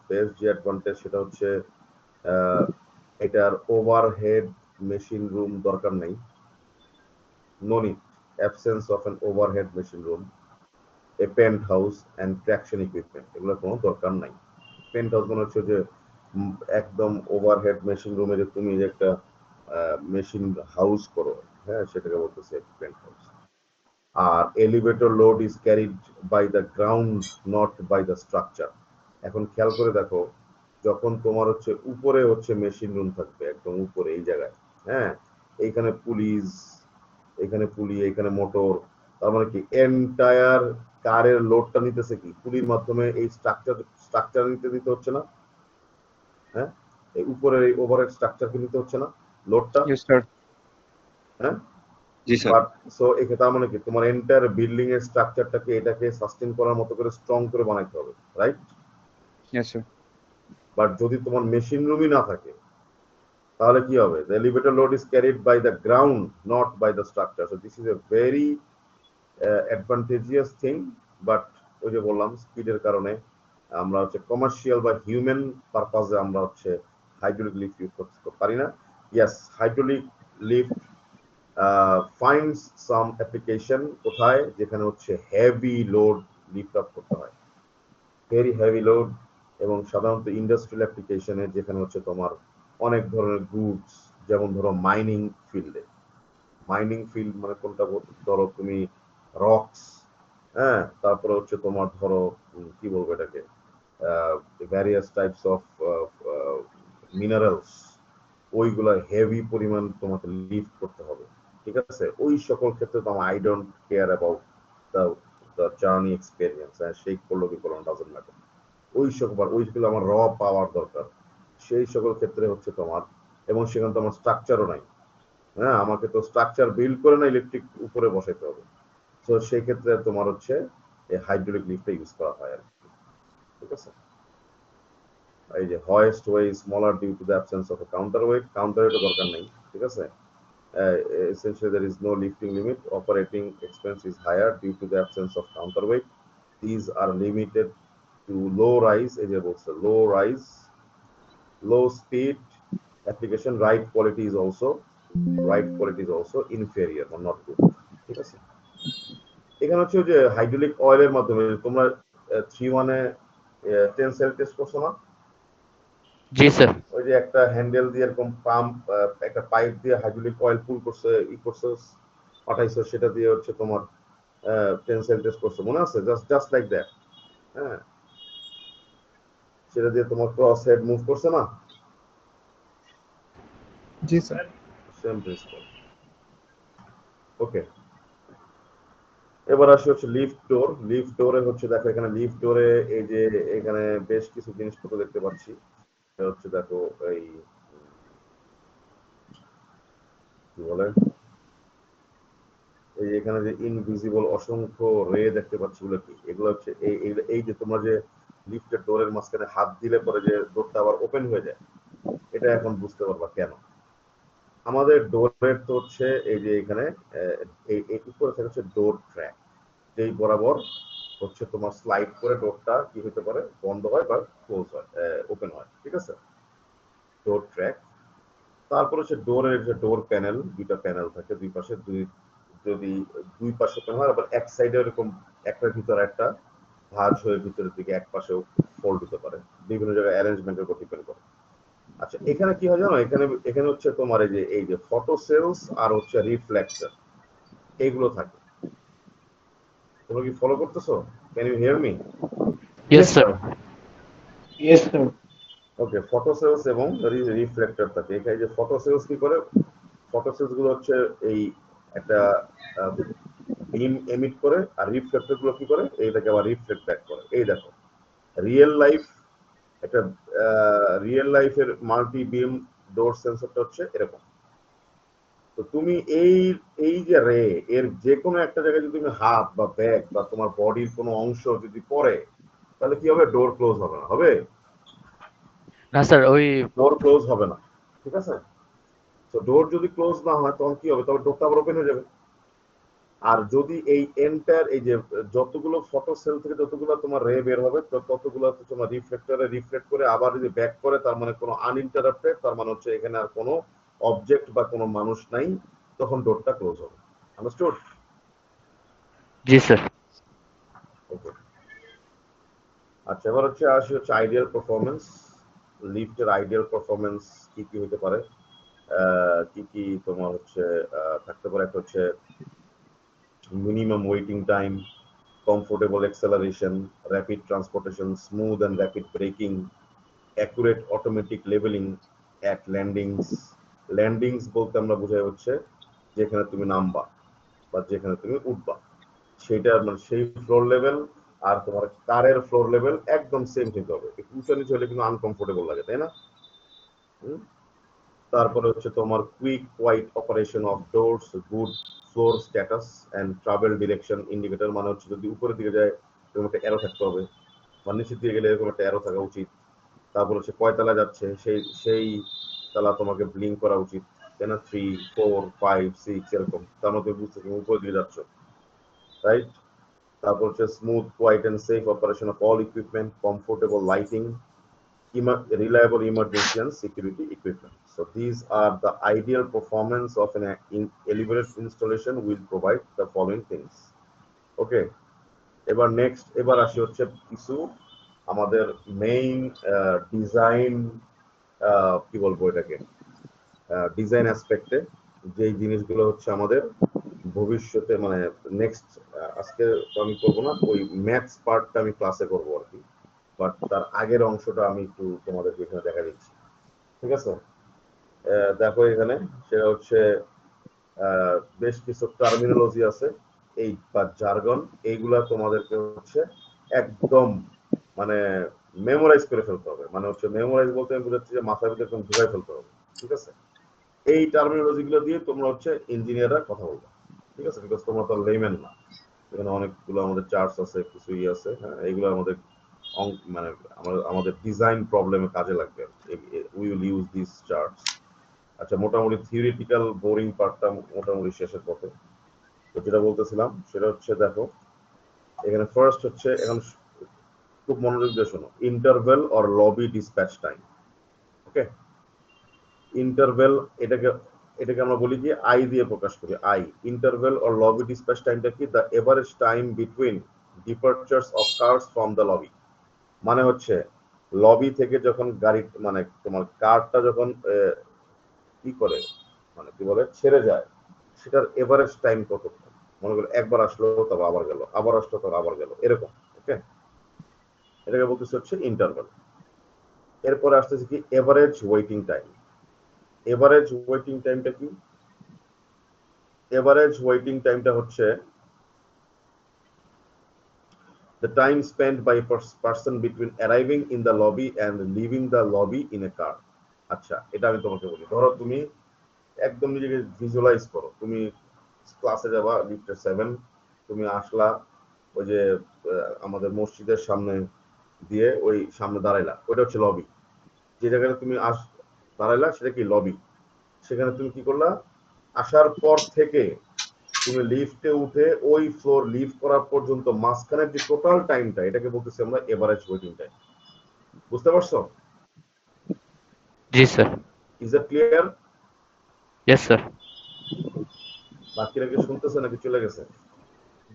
বেস্ট যে অ্যাডভান্টেজ সেটা হচ্ছে এটার ওভারহেড মেশিন রুম দরকার নেই। No need, absence of an overhead machine room, a penthouse and traction equipment, এগুলো কোনো দরকার নাই। পেন্ট হাউস মানে হচ্ছে যে একদম ওভারহেড মেশিন রুমে যে তুমি যে একটা মেশিন হাউস করো, হ্যাঁ, সেটাকে বলতেছে পেন্ট হাউস। আর elevator load is carried by the ground not by the structure. এখন খেয়াল করে দেখো, যখন তোমার হচ্ছে উপরে হচ্ছে মেশিন রুম থাকবে একদম উপরে এই জায়গায়, হ্যাঁ, এইখানে পুলিশ, এখানে পুলি, এখানে মোটর, তার মানে কি এন্টায়ার কারের লোডটা নিতেছে কি পুলির মাধ্যমে, এই স্ট্রাকচার নিতে হচ্ছে না? হ্যাঁ, এই উপরের এই ওভারহেড স্ট্রাকচারকে নিতে হচ্ছে না লোডটা? Yes, sir. হ্যাঁ, জি স্যার। বাট সো এখানে তার মানে কি তোমার এন্টায়ার বিল্ডিং এর স্ট্রাকচারটাকে এটাকে সাস্টেইন করার মতো করে স্ট্রং করে বানাইতে হবে, রাইট? Yes, sir. বাট যদি তোমার মেশিন রুমই না থাকে তাহলে কি হবে? The elevator load is carried by the ground, not by the structure. So this is a very advantageous thing, but ওই যে বললাম স্পিডের কারণে আমরা হচ্ছে কমার্শিয়াল বা হিউম্যান পারপাসে আমরা হচ্ছে হাইড্রোলিক লিফট ইউজ করতে পারি না। ইয়েস, হাইড্রোলিক লিফট ফাইন্ডস সাম অ্যাপ্লিকেশন, কোথায়? যেখানে হচ্ছে হেভি লোড লিফট আপ করতে হয়, ভেরি হেভি লোড, এবং সাধারণত ইন্ডাস্ট্রিয়াল অ্যাপ্লিকেশনে যেখানে হচ্ছে তোমার অনেক ধরনের গুডস, যেমন ধরো মাইনিং ফিল্ডে। মাইনিং ফিল্ড মানে কোনটা? ধরো তুমি রক্স, হ্যাঁ, তারপরে হচ্ছে তোমার ধরো কি বলবো এটাকে, ভ্যারিয়াস টাইপস অফ মিনারেলস, ওইগুলা হেভি পরিমাণ তোমাকে লিফট করতে হবে, ঠিক আছে? ওই সকল ক্ষেত্রে তোমার I don't care about the journey experience, হ্যাঁ, সেই করলো কি করলো ডাজন্ট ম্যাটার। ওইগুলো আমার র পাওয়ার দরকার সেই সকল ক্ষেত্রে হচ্ছে তোমার, এবং সেখানে তো আমার স্ট্রাকচারও নাই, হ্যাঁ, আমাকে তো স্ট্রাকচার বিল্ড করে না ইলেকট্রিক উপরে বসাইতে হবে। তো সেই ক্ষেত্রে তোমার হচ্ছে এই হাইড্রোলিক লিফটটা ইউজ করা হয় আর কি, ঠিক আছে? এই যে hoist way is smaller due to the absence of a counterweight, counterweight দরকার নেই, ঠিক আছে? Essentially there is no lifting limit, operating expense is higher due to the absence of counterweight. These are limited to low rise, এই যে বলছে low rise, low speed application, ride quality is also inferior or not good, ঠিক আছে? এখানে হচ্ছে যে hydraulic অয়েলের মাধ্যমে তোমরা 3-1 এ টেনসাইল টেস্ট করছো না? জি স্যার। ওই যে একটা হ্যান্ডেল দিয়ে এরকম পাম্প, একটা পাইপ দিয়ে হাইড্রোলিক অয়েল পুল করছে, পাঠাইছো, সেটা দিয়ে হচ্ছে তোমার টেনসাইল টেস্ট করছো, মনে আছে? জাস্ট লাইক দ্যাট, হ্যাঁ, সেটা দিয়ে তোমার ক্রস হেড মুভ করছে না? জি স্যার। Same principle. ওকে, এবার আসি হচ্ছে লিফট ডোর। লিফট ডোরে হচ্ছে দেখো, এখানে লিফট ডোরে এই যে এখানে বেশ কিছু জিনিসপত্র দেখতে পাচ্ছি। হচ্ছে দেখো এই কি বলে, এই এখানে যে ইনভিজিবল অসংখ্য রে দেখতে পাচ্ছি, এগুলো কি? এগুলো হচ্ছে এই যে তোমরা যে লিফটের ডোরের মাঝখানে হাত দিলে পরে যে ডোরটা আবার ওপেন হয়ে যায়, এটা এখন বুঝতে পারবা কেন। আমাদের ডোরের তো হচ্ছে এই যে এখানে এই উপরে থাকে হচ্ছে ডোর ট্র্যাক, যেই বরাবর হচ্ছে তোমার স্লাইড করে ডোরটা কি হতে পারে, বন্ধ হয় বা ক্লোজ হয়, ওপেন হয়, ঠিক আছে? ডোর ট্র্যাক। তারপর হচ্ছে ডোরের যে ডোর প্যানেল, দুইটা প্যানেল থাকে দুই পাশে, যদি দুই পাশে ওপেন হয়, আবার এক সাইডে এরকম একটার ভিতরে একটা ভাঁজ হয়ে ভিতরের দিকে এক পাশেও ফোল্ড হতে পারে, বিভিন্ন জায়গায় অ্যারেঞ্জমেন্টের উপর ডিপেন্ড করে। আচ্ছা, এখানে কি হয় জানো? এখানে হচ্ছে তোমার এই যে ফটো সেলস আর হচ্ছে রিফ্লেক্টর, এইগুলো থাকে। তোমরা কি ফলো করতেছো? Can you hear me? Yes sir. Yes, sir. Okay, photocells এবং রিফ্লেক্টর থাকে। এখানে যে ফটোসেলস কি করে, ফটোসেলস গুলো হচ্ছে এই একটা বিম এমিট করে, আর রিফ্লেক্টর গুলো কি করে, এইটাকে আবার রিফ্লেক্ট ব্যাক করে। এই দেখো রিয়েল লাইফ, একটা রিয়েল লাইফের মাল্টি বিম ডোর সেন্সরটা হচ্ছে এরকম। তো তুমি এই এই যে রে, এর যে কোনো একটা জায়গায় যদি তুমি হাত বা ব্যাগ বা তোমার বডির কোনো অংশ যদি পড়ে, তাহলে কি হবে, ডোর ক্লোজ হবে না। হবে? না স্যার, ওই ডোর ক্লোজ হবে না, ঠিক আছে? তো ডোর যদি ক্লোজ না হয় তখন কি হবে, তবে ডোরটা আবার ওপেন হয়ে যাবে। আর যদি এই এন্টার এই যে যতগুলো ফটো সেল থেকে যতগুলো তোমার রে বের হবে, ততগুলো তোমার রিফ্লেক্টরে রিফ্লেক্ট করে আবার যদি ব্যাক করে, তার মানে কোনো আনইন্টারাপ্টেড, তার মানে হচ্ছে এখানে আর কোনো অবজেক্ট বা কোনো মানুষ নাই, তখন ডোরটা ক্লোজ হবে। আন্ডারস্টুড? জি স্যার। ওকে, আচ্ছা, এবার হচ্ছে আসি হচ্ছে আইডিয়াল পারফরমেন্স। লিফটের আইডিয়াল পারফরমেন্স কি কি হতে পারে, কি কি তোমার হচ্ছে থাকতে পারে। একটা হচ্ছে minimum waiting time, comfortable acceleration, rapid transportation, smooth and rapid braking, accurate automatic leveling at landings. Landings বলতে আমরা বোঝাই হচ্ছে যেখানে তুমি নামবা বা যেখানে তুমি উঠবা, সেটা মানে সেই ফ্লোর লেভেল আর তোমার কারের ফ্লোর লেভেল একদম সেম হতে হবে। একটু উঁচা নিচে হলে কিন্তু আনকমফোর্টেবল লাগে, তাই না? তারপরে হচ্ছে তোমার quick quiet operation of doors, good floor status and travel direction indicator, মানে হচ্ছে যদি উপরের দিকে যায় এরকম একটা অ্যারো থাকতে হবে, বা নিচের দিকে গেলে এরকম একটা অ্যারো থাকা উচিত। তারপর হচ্ছে কয় তালা যাচ্ছে সেই সেই তালা তোমাকে ব্লিঙ্ক করা উচিত, তাই না? 3, 4, 5, 6 এরকম, তার মধ্যে বুঝতে তুমি উপরের দিকে যাচ্ছ, রাইট? তারপর হচ্ছে smooth quiet and safe operation of all equipment, comfortable lighting, reliable emergency and security equipment. So these are the ideal performance of an elevator installation will provide the following things. Okay. এবার next, এবার আসি হচ্ছে কিছু আমাদের main design, কি বলবো এটাকে, design অ্যাসপেক্টে যেই জিনিসগুলো হচ্ছে আমাদের ভবিষ্যতে মানে নেক্সট, আজকে তো আমি করবো না, ওই ম্যাথস পার্টটা আমি ক্লাসে করবো আর কি, বাট তার আগের অংশটা আমি একটু তোমাদেরকে এখানে দেখা দিচ্ছি, ঠিক আছে? দেখো এখানে সেটা হচ্ছে বেশ কিছু টার্মিনোলজি আছে এই বা জার্গন, এইগুলা তোমাদেরকে হচ্ছে একদম মানে মেমোরাইজ করে ফেলতে হবে। মানে হচ্ছে মেমোরাইজ বলতে আমি বোঝাচ্ছি যে মাথার ভিতরে একদম ঢুকাই ফেলতে হবে, ঠিক আছে? এই টার্মিনোলজি গুলো দিয়ে তোমরা হচ্ছে ইঞ্জিনিয়াররা কথা বলবে, ঠিক আছে? বিকজ তোমরা তো লেম্যান না, এখানে অনেকগুলো আমাদের চার্টস আছে, কিছু আছে, হ্যাঁ, এগুলো আমাদের মানে আমাদের ডিজাইন প্রবলেমে কাজে লাগবে। We will use this charts. আচ্ছা, মোটামুটি থিওরিটিক্যাল বোরিং পার্টটা মোটামুটি শেষের পথে। তো যেটা বলতেছিলাম সেটা হচ্ছে, দেখো এখানে ফার্স্ট হচ্ছে, এখন খুব মনোযোগ দিয়ে শোনো, interval or lobby dispatch time. Okay, interval, এটাকে এটাকে আমরা বলি কি আই দিয়ে প্রকাশ করি, I. Interval or lobby dispatch টাইমটা কি, the average time between departures of cars from the lobby. মানে হচ্ছে লবি থেকে যখন গাড়ি মানে তোমার কারটা যখন কি করে মানে কি বলে ছেড়ে যায়, সেটার এভারেজ টাইম কতক্ষণ। মনে করো একবার আসলো তবে আবার গেল, আবার আসলো তবে আবার গেল, এরকম। ওকে, এটাকে বলতেছে হচ্ছে ইন্টারভেল। এরপরে আসতেছে কি average waiting time. Average waiting টাইমটা কি? এভারেজ ওয়েটিং টাইমটা হচ্ছে the time spent by a person between arriving in the lobby and leaving the lobby in a car. আচ্ছা, এটা আমি তোমাকে বলি, ধরো তুমি একদম নিজেকে ভিজুয়ালাইজ করো, তুমি ক্লাসে যাবা লিফটে 7, তুমি আসলা ওই যে আমাদের মসজিদের সামনে দিয়ে ওই সামনে দাঁড়াইলা, ওইটা হচ্ছে লবি। যে জায়গায় তুমি দাঁড়াইলা সেটা কি লবি। সেখানে তুমি কি করলা, আসার পর থেকে তুমি লিফটে উঠে ওই ফ্লোর লিফট করার পর্যন্ত মাঝখানের যে টোটাল টাইমটা, এটাকে বলতেছি আমরা এভারেজ ওয়েটিং টাইম। বুঝতে পারছো? জি sir. Is it clear? Yes sir. বাকিরা কি শুনতেছে নাকি চলে গেছে?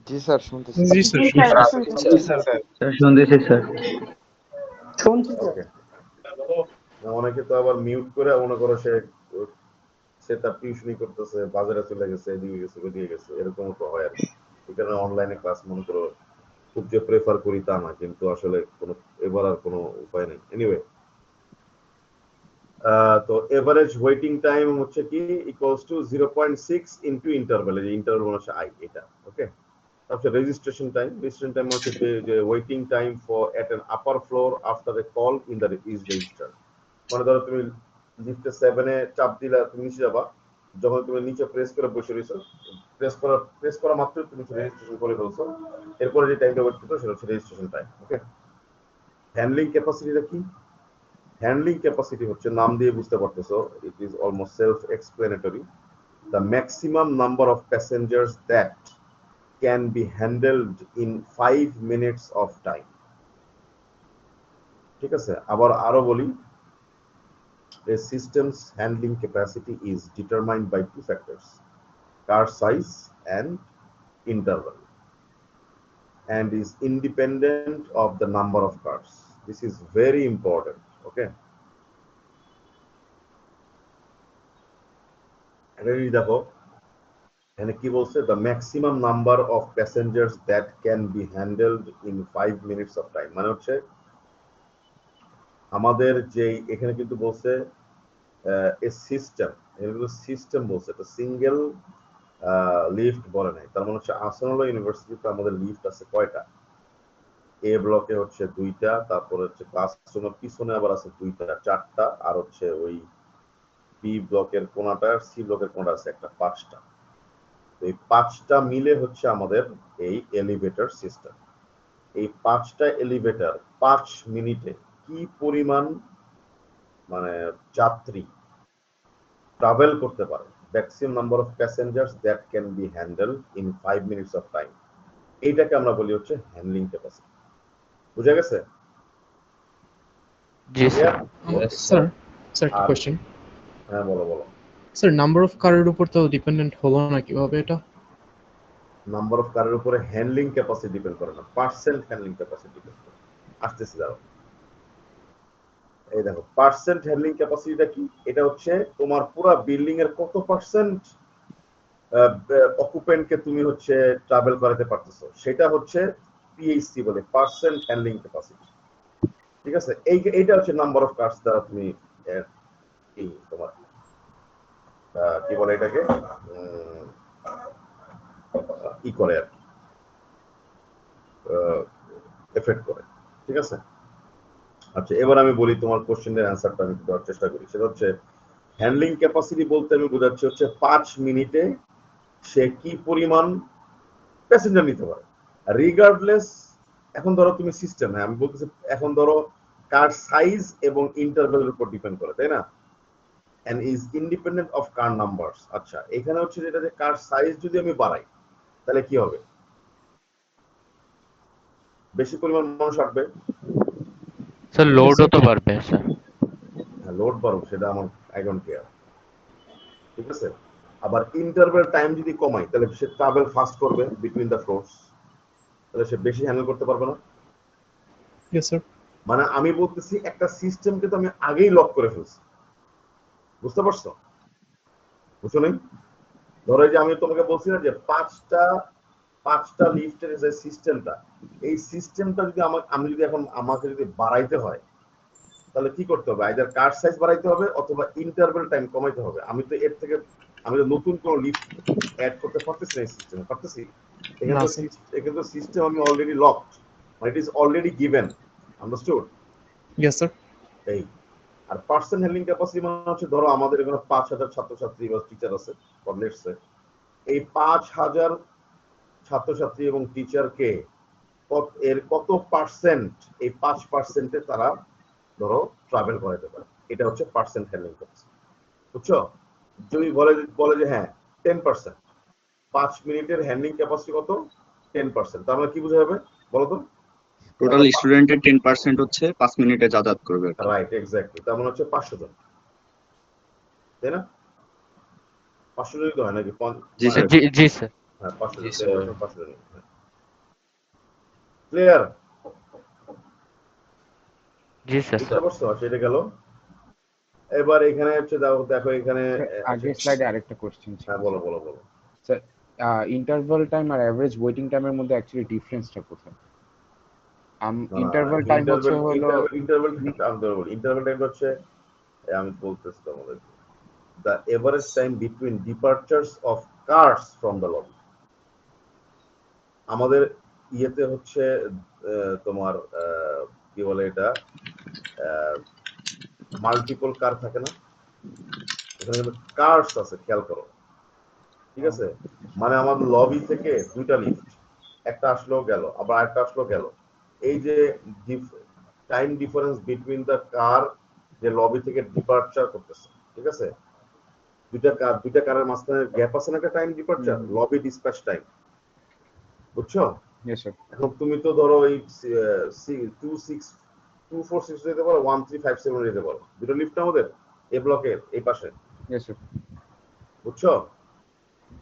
জি স্যার, শুনতেছি। জি স্যার, জি স্যার, শুনছি। শুনতেছি। জি স্যার। স্যার শুনতেছি স্যার। শুনছি স্যার। ওকে, অনেকে তো আবার মিউট করে মনে করো সে সে তার টিউশনি করতেছে, বাজারে চলে গেছে, এদিকে গেছে, ওদিকে গেছে, এরকম তো হয় আর কি। এখানে অনলাইনে ক্লাস মনে করো খুব যে প্রেফার করি তা না, কিন্তু আসলে কোনো এবার আর কোনো উপায় নেই। এনিওয়ে, তো এভারেজ ওয়েটিং টাইম হচ্ছে কি ইকুয়ালস টু 0.6 ইনটু ইন্টারভ্যাল, এই ইন্টারভ্যাল হচ্ছে আই, এটা ওকে। তারপরে রেজিস্ট্রেশন টাইম হচ্ছে যে waiting time for at an upper floor after a call in the is register. মানে ধরো তুমি লিফটে 7 এ চাপ দিলা, তুমি নিচে যাবা, যখন তুমি নিচে প্রেস করে বসে রয়েছো, প্রেস করা মাত্র তুমি রেজিস্ট্রেশন করে ফেলছো, এরপরে যে টাইমটা ওয়েট করতে সেটা হচ্ছে রেজিস্ট্রেশন টাইম ওকে। হ্যান্ডলিং ক্যাপাসিটিটা কি? হ্যান্ডলিং ক্যাপাসিটি হচ্ছে, নাম দিয়ে বুঝতে পারতেছো, it is almost self explanatory, the maximum number of passengers that can be handled in 5 minutes of time. ঠিক আছে, আবার আরো বলি, a system's handling capacity is determined by two factors: car size and interval, and is independent of the number of cars. This is very important, okay? দেখো এখানে কি বলছে, the maximum number of passengers that can be handled in 5 minutes of time, মানে হচ্ছে আমাদের যে এখানে কিন্তু বলছে এ সিস্টেম, এগুলো সিস্টেম বলছে, এটা সিঙ্গেল লিফট বলে নাই। তার মানে হচ্ছে আহসানুল্লাহ ইউনিভার্সিটিতে আমাদের লিফট আছে কয়টা? এ ব্লকে হচ্ছে 2টা, তারপরে হচ্ছে ক্লাসরুমের পিছনে আবার আছে 2টা, 4টা, আর হচ্ছে ওই বি ব্লকের কোনাটা, সি ব্লকের কোনাটা আছে একটা, 5টা। এই 5টা মিলে হচ্ছে আমাদের এই এলিভেটর সিস্টেম। এই 5টা এলিভেটর 5 মিনিটে কি পরিমাণ মানে যাত্রী ট্রাভেল করতে পারে, maximum number of passengers that can be handle in 5 minutes of time, এইটাকে আমরা বলি হচ্ছে হ্যান্ডলিং ক্যাপাসিটি। বুঝা গেছে? জি স্যার। স্যার স্যার একটা আর কোশ্চেন। হ্যাঁ বলো বলো। স্যার নাম্বার অফ কারের উপর তো ডিপেন্ডেন্ট হলো না, কিভাবে এটা? নাম্বার অফ কারের উপরে হ্যান্ডলিং ক্যাপাসিটি ডিপেন্ড করে না, পার্সেন্ট হ্যান্ডলিং ক্যাপাসিটি ডিপেন্ড করে। আসতেছি দাঁড়াও, এই দেখো পার্সেন্ট হ্যান্ডলিং ক্যাপাসিটিটা কি, এটা হচ্ছে তোমার পুরো বিল্ডিং এর কত পার্সেন্ট অকুপেন্টকে তুমি হচ্ছে ট্রাভেল করাতে পারতেছো, সেটা হচ্ছে পিএইচসি বলে, পার্সেন্ট হ্যান্ডলিং ক্যাপাসিটি। ঠিক আছে, এইটা হচ্ছে নাম্বার অফ কার্স দ্বারা তুমি এই তোমার কি বলে এটাকে ই করে আর এফেক্ট করে। ঠিক আছে, আচ্ছা এবার আমি বলি তোমার কোশ্চেনের অ্যান্সারটা আমি দেওয়ার চেষ্টা করি। সেটা হচ্ছে হ্যান্ডলিং ক্যাপাসিটি বলতে আমি বোঝাচ্ছি হচ্ছে 5 মিনিটে সে কি পরিমাণ প্যাসেঞ্জার নিতে পারে, রিগার্ডলেস। এখন ধরো তুমি সিস্টেম, হ্যাঁ আমি বলতেছি, এখন ধরো কার সাইজ এবং ইন্টারভ্যালের উপর ডিপেন্ড করে, তাই না? and is independent of car numbers. আচ্ছা এখানে হচ্ছে যেটা, যে কার সাইজ যদি আমি বাড়াই তাহলে কি হবে? বেশি পরিমাণ মানুষ আসবে, স্যার লোডও তো বাড়বে স্যার। হ্যাঁ লোড বাড়বে, সেটা আমার আই ডোন্ট কেয়ার। ঠিক আছে, আবার ইন্টারভ্যাল টাইম যদি কমাই তাহলে সে ট্রাভেল ফাস্ট করবে বিটুইন দ্য ফ্লোরস, তাহলে সে বেশি হ্যান্ডেল করতে পারবে না। Yes sir. মানে আমি বলতেছি একটা সিস্টেমকে তো আমি আগেই লক করে ফেলছি, বুঝতে পারছো? বুঝছো নাই? ধরো যে আমি তোমাকে বলছি না যে পাঁচটা লিফটের যে সিস্টেমটা, এই সিস্টেমটা যদি আমি যদি এখন আমাকে যদি বাড়াইতে হয় তাহলে কি করতে হবে? আইদার কার সাইজ বাড়াইতে হবে অথবা ইন্টারভ্যাল টাইম কমাইতে হবে। আমি তো এর থেকে আমি তো নতুন কোনো লিফট অ্যাড করতে পারতেছি না এই সিস্টেমে, পারতেছি? এখানে তো সিস্টেম আমি অলরেডি লকড, মানে it is already given, understood? Yes sir. এই আর পার্সন হ্যান্ডলিং ক্যাপাসিটি মানে হচ্ছে, ধরো আমাদের এখানে 5,000 ছাত্রছাত্রী বা টিচার আছে, লেটস সে এই 5,000 ছাত্রছাত্রী এবং টিচারকে এর কত পার্সেন্ট, এই 5%-এ তারা ধরো ট্রাভেল করাতে পারে, এটা হচ্ছে পার্সেন্ট হ্যান্ডলিং ক্যাপাসিটি। বুঝছো? যদি বলে যে হ্যাঁ 10%, 5 মিনিটের হ্যান্ডলিং ক্যাপাসিটি কত? 10%, তার মানে কি বোঝা যাবে বলো তো? টোটাল স্টুডেন্টের 10% হচ্ছে 5 মিনিটে যাতায়াত করবে। রাইট, এক্স্যাক্টলি, তার মানে হচ্ছে 500 জন, তাই না? 500 জনই তো হয় নাকি? জি স্যার। জি স্যার। হ্যাঁ 500 জন, 500 জন। ক্লিয়ার? জি স্যার। বুঝতে পারছো? সেটা গেল। এবার এখানে হচ্ছে দেখো এখানে আগের স্লাইডে আরেকটা কোশ্চেন ছিল। হ্যাঁ বলো বলো বলো। স্যার ইন্টারভাল টাইম আর এভারেজ ওয়েটিং টাইমের মধ্যে অ্যাকচুয়ালি ডিফারেন্সটা কোথায়? ইন্টারভাল টাইম হচ্ছে হলো ইন্টারভেল টাইম হচ্ছে আমি বলতেছি তোমাদের the average time between departures of cars from the lobby আমাদের ইয়েতে হচ্ছে তোমার কি বলে এটা মাল্টিপল কার থাকে না এখানে কিন্তু কার্স আছে খেয়াল করো ঠিক আছে মানে আমার লবি থেকে দুইটা লিফট একটা আসলো গেল আবার আরেকটা আসলো গেল এই যে time difference between the car যে লবি থেকে ডিপার্চার করতেছে ঠিক আছে দুইটা কারের মাঝখানে গ্যাপ আছে না একটা time departure lobby dispatch time বুঝছো ইয়েস স্যার এখন তুমি তো ধরো এই 246 যেতে পারো 1357 যেতে পারো দুটো লিফট আমাদের এই ব্লকের এই পাশে ইয়েস স্যার বুঝছো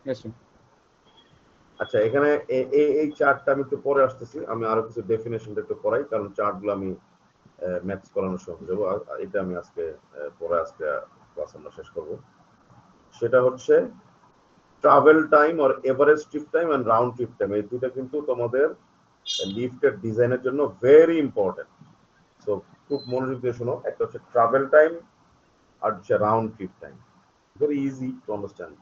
ইয়েস স্যার আচ্ছা এখানে এই চার্টটা আমি একটু পরে আসতেছি আমি আরো কিছু ডেফিনেশনটা একটু পড়াই কারণ চার্টগুলো আমি ম্যাথস করানোর সময় যাবো এটা আমি আজকে পরে আজকে ক্লাস আমরা শেষ করব সেটা হচ্ছে ট্রাভেল টাইম আর average trip time and round trip time এই দুটো কিন্তু তোমাদের লিফটের ডিজাইনের জন্য ভেরি ইম্পর্টেন্ট সো খুব মনোযোগ দিয়ে শোনো একটা হচ্ছে ট্রাভেল টাইম আর হচ্ছে round trip time very easy to understand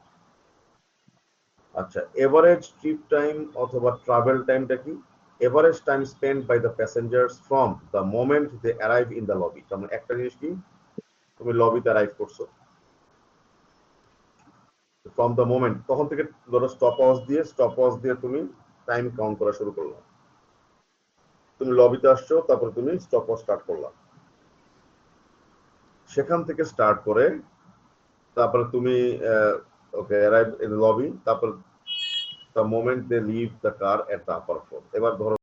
আচ্ছা এভারেজ ট্রিপ টাইম অথবা ট্রাভেল টাইমটা কি average time spend by the passengers from the moment they arrive in the lobby তার মানে একটা জিনিস কি তুমি লবিতে অ্যারাইভ করছো ফ্রম দ্য মোমেন্ট তখন থেকে ধরো স্টপ ওয়াচ দিয়ে তুমি টাইম কাউন্ট করা শুরু করলো তুমি লবিতে আসছো তারপর তুমি স্টপ ওয়াচ স্টার্ট করলাম সেখান থেকে স্টার্ট করে তারপরে তুমি ওকে অ্যারাইভ ইন লবি তারপর the moment they leave the car at the upper floor এবার ধরো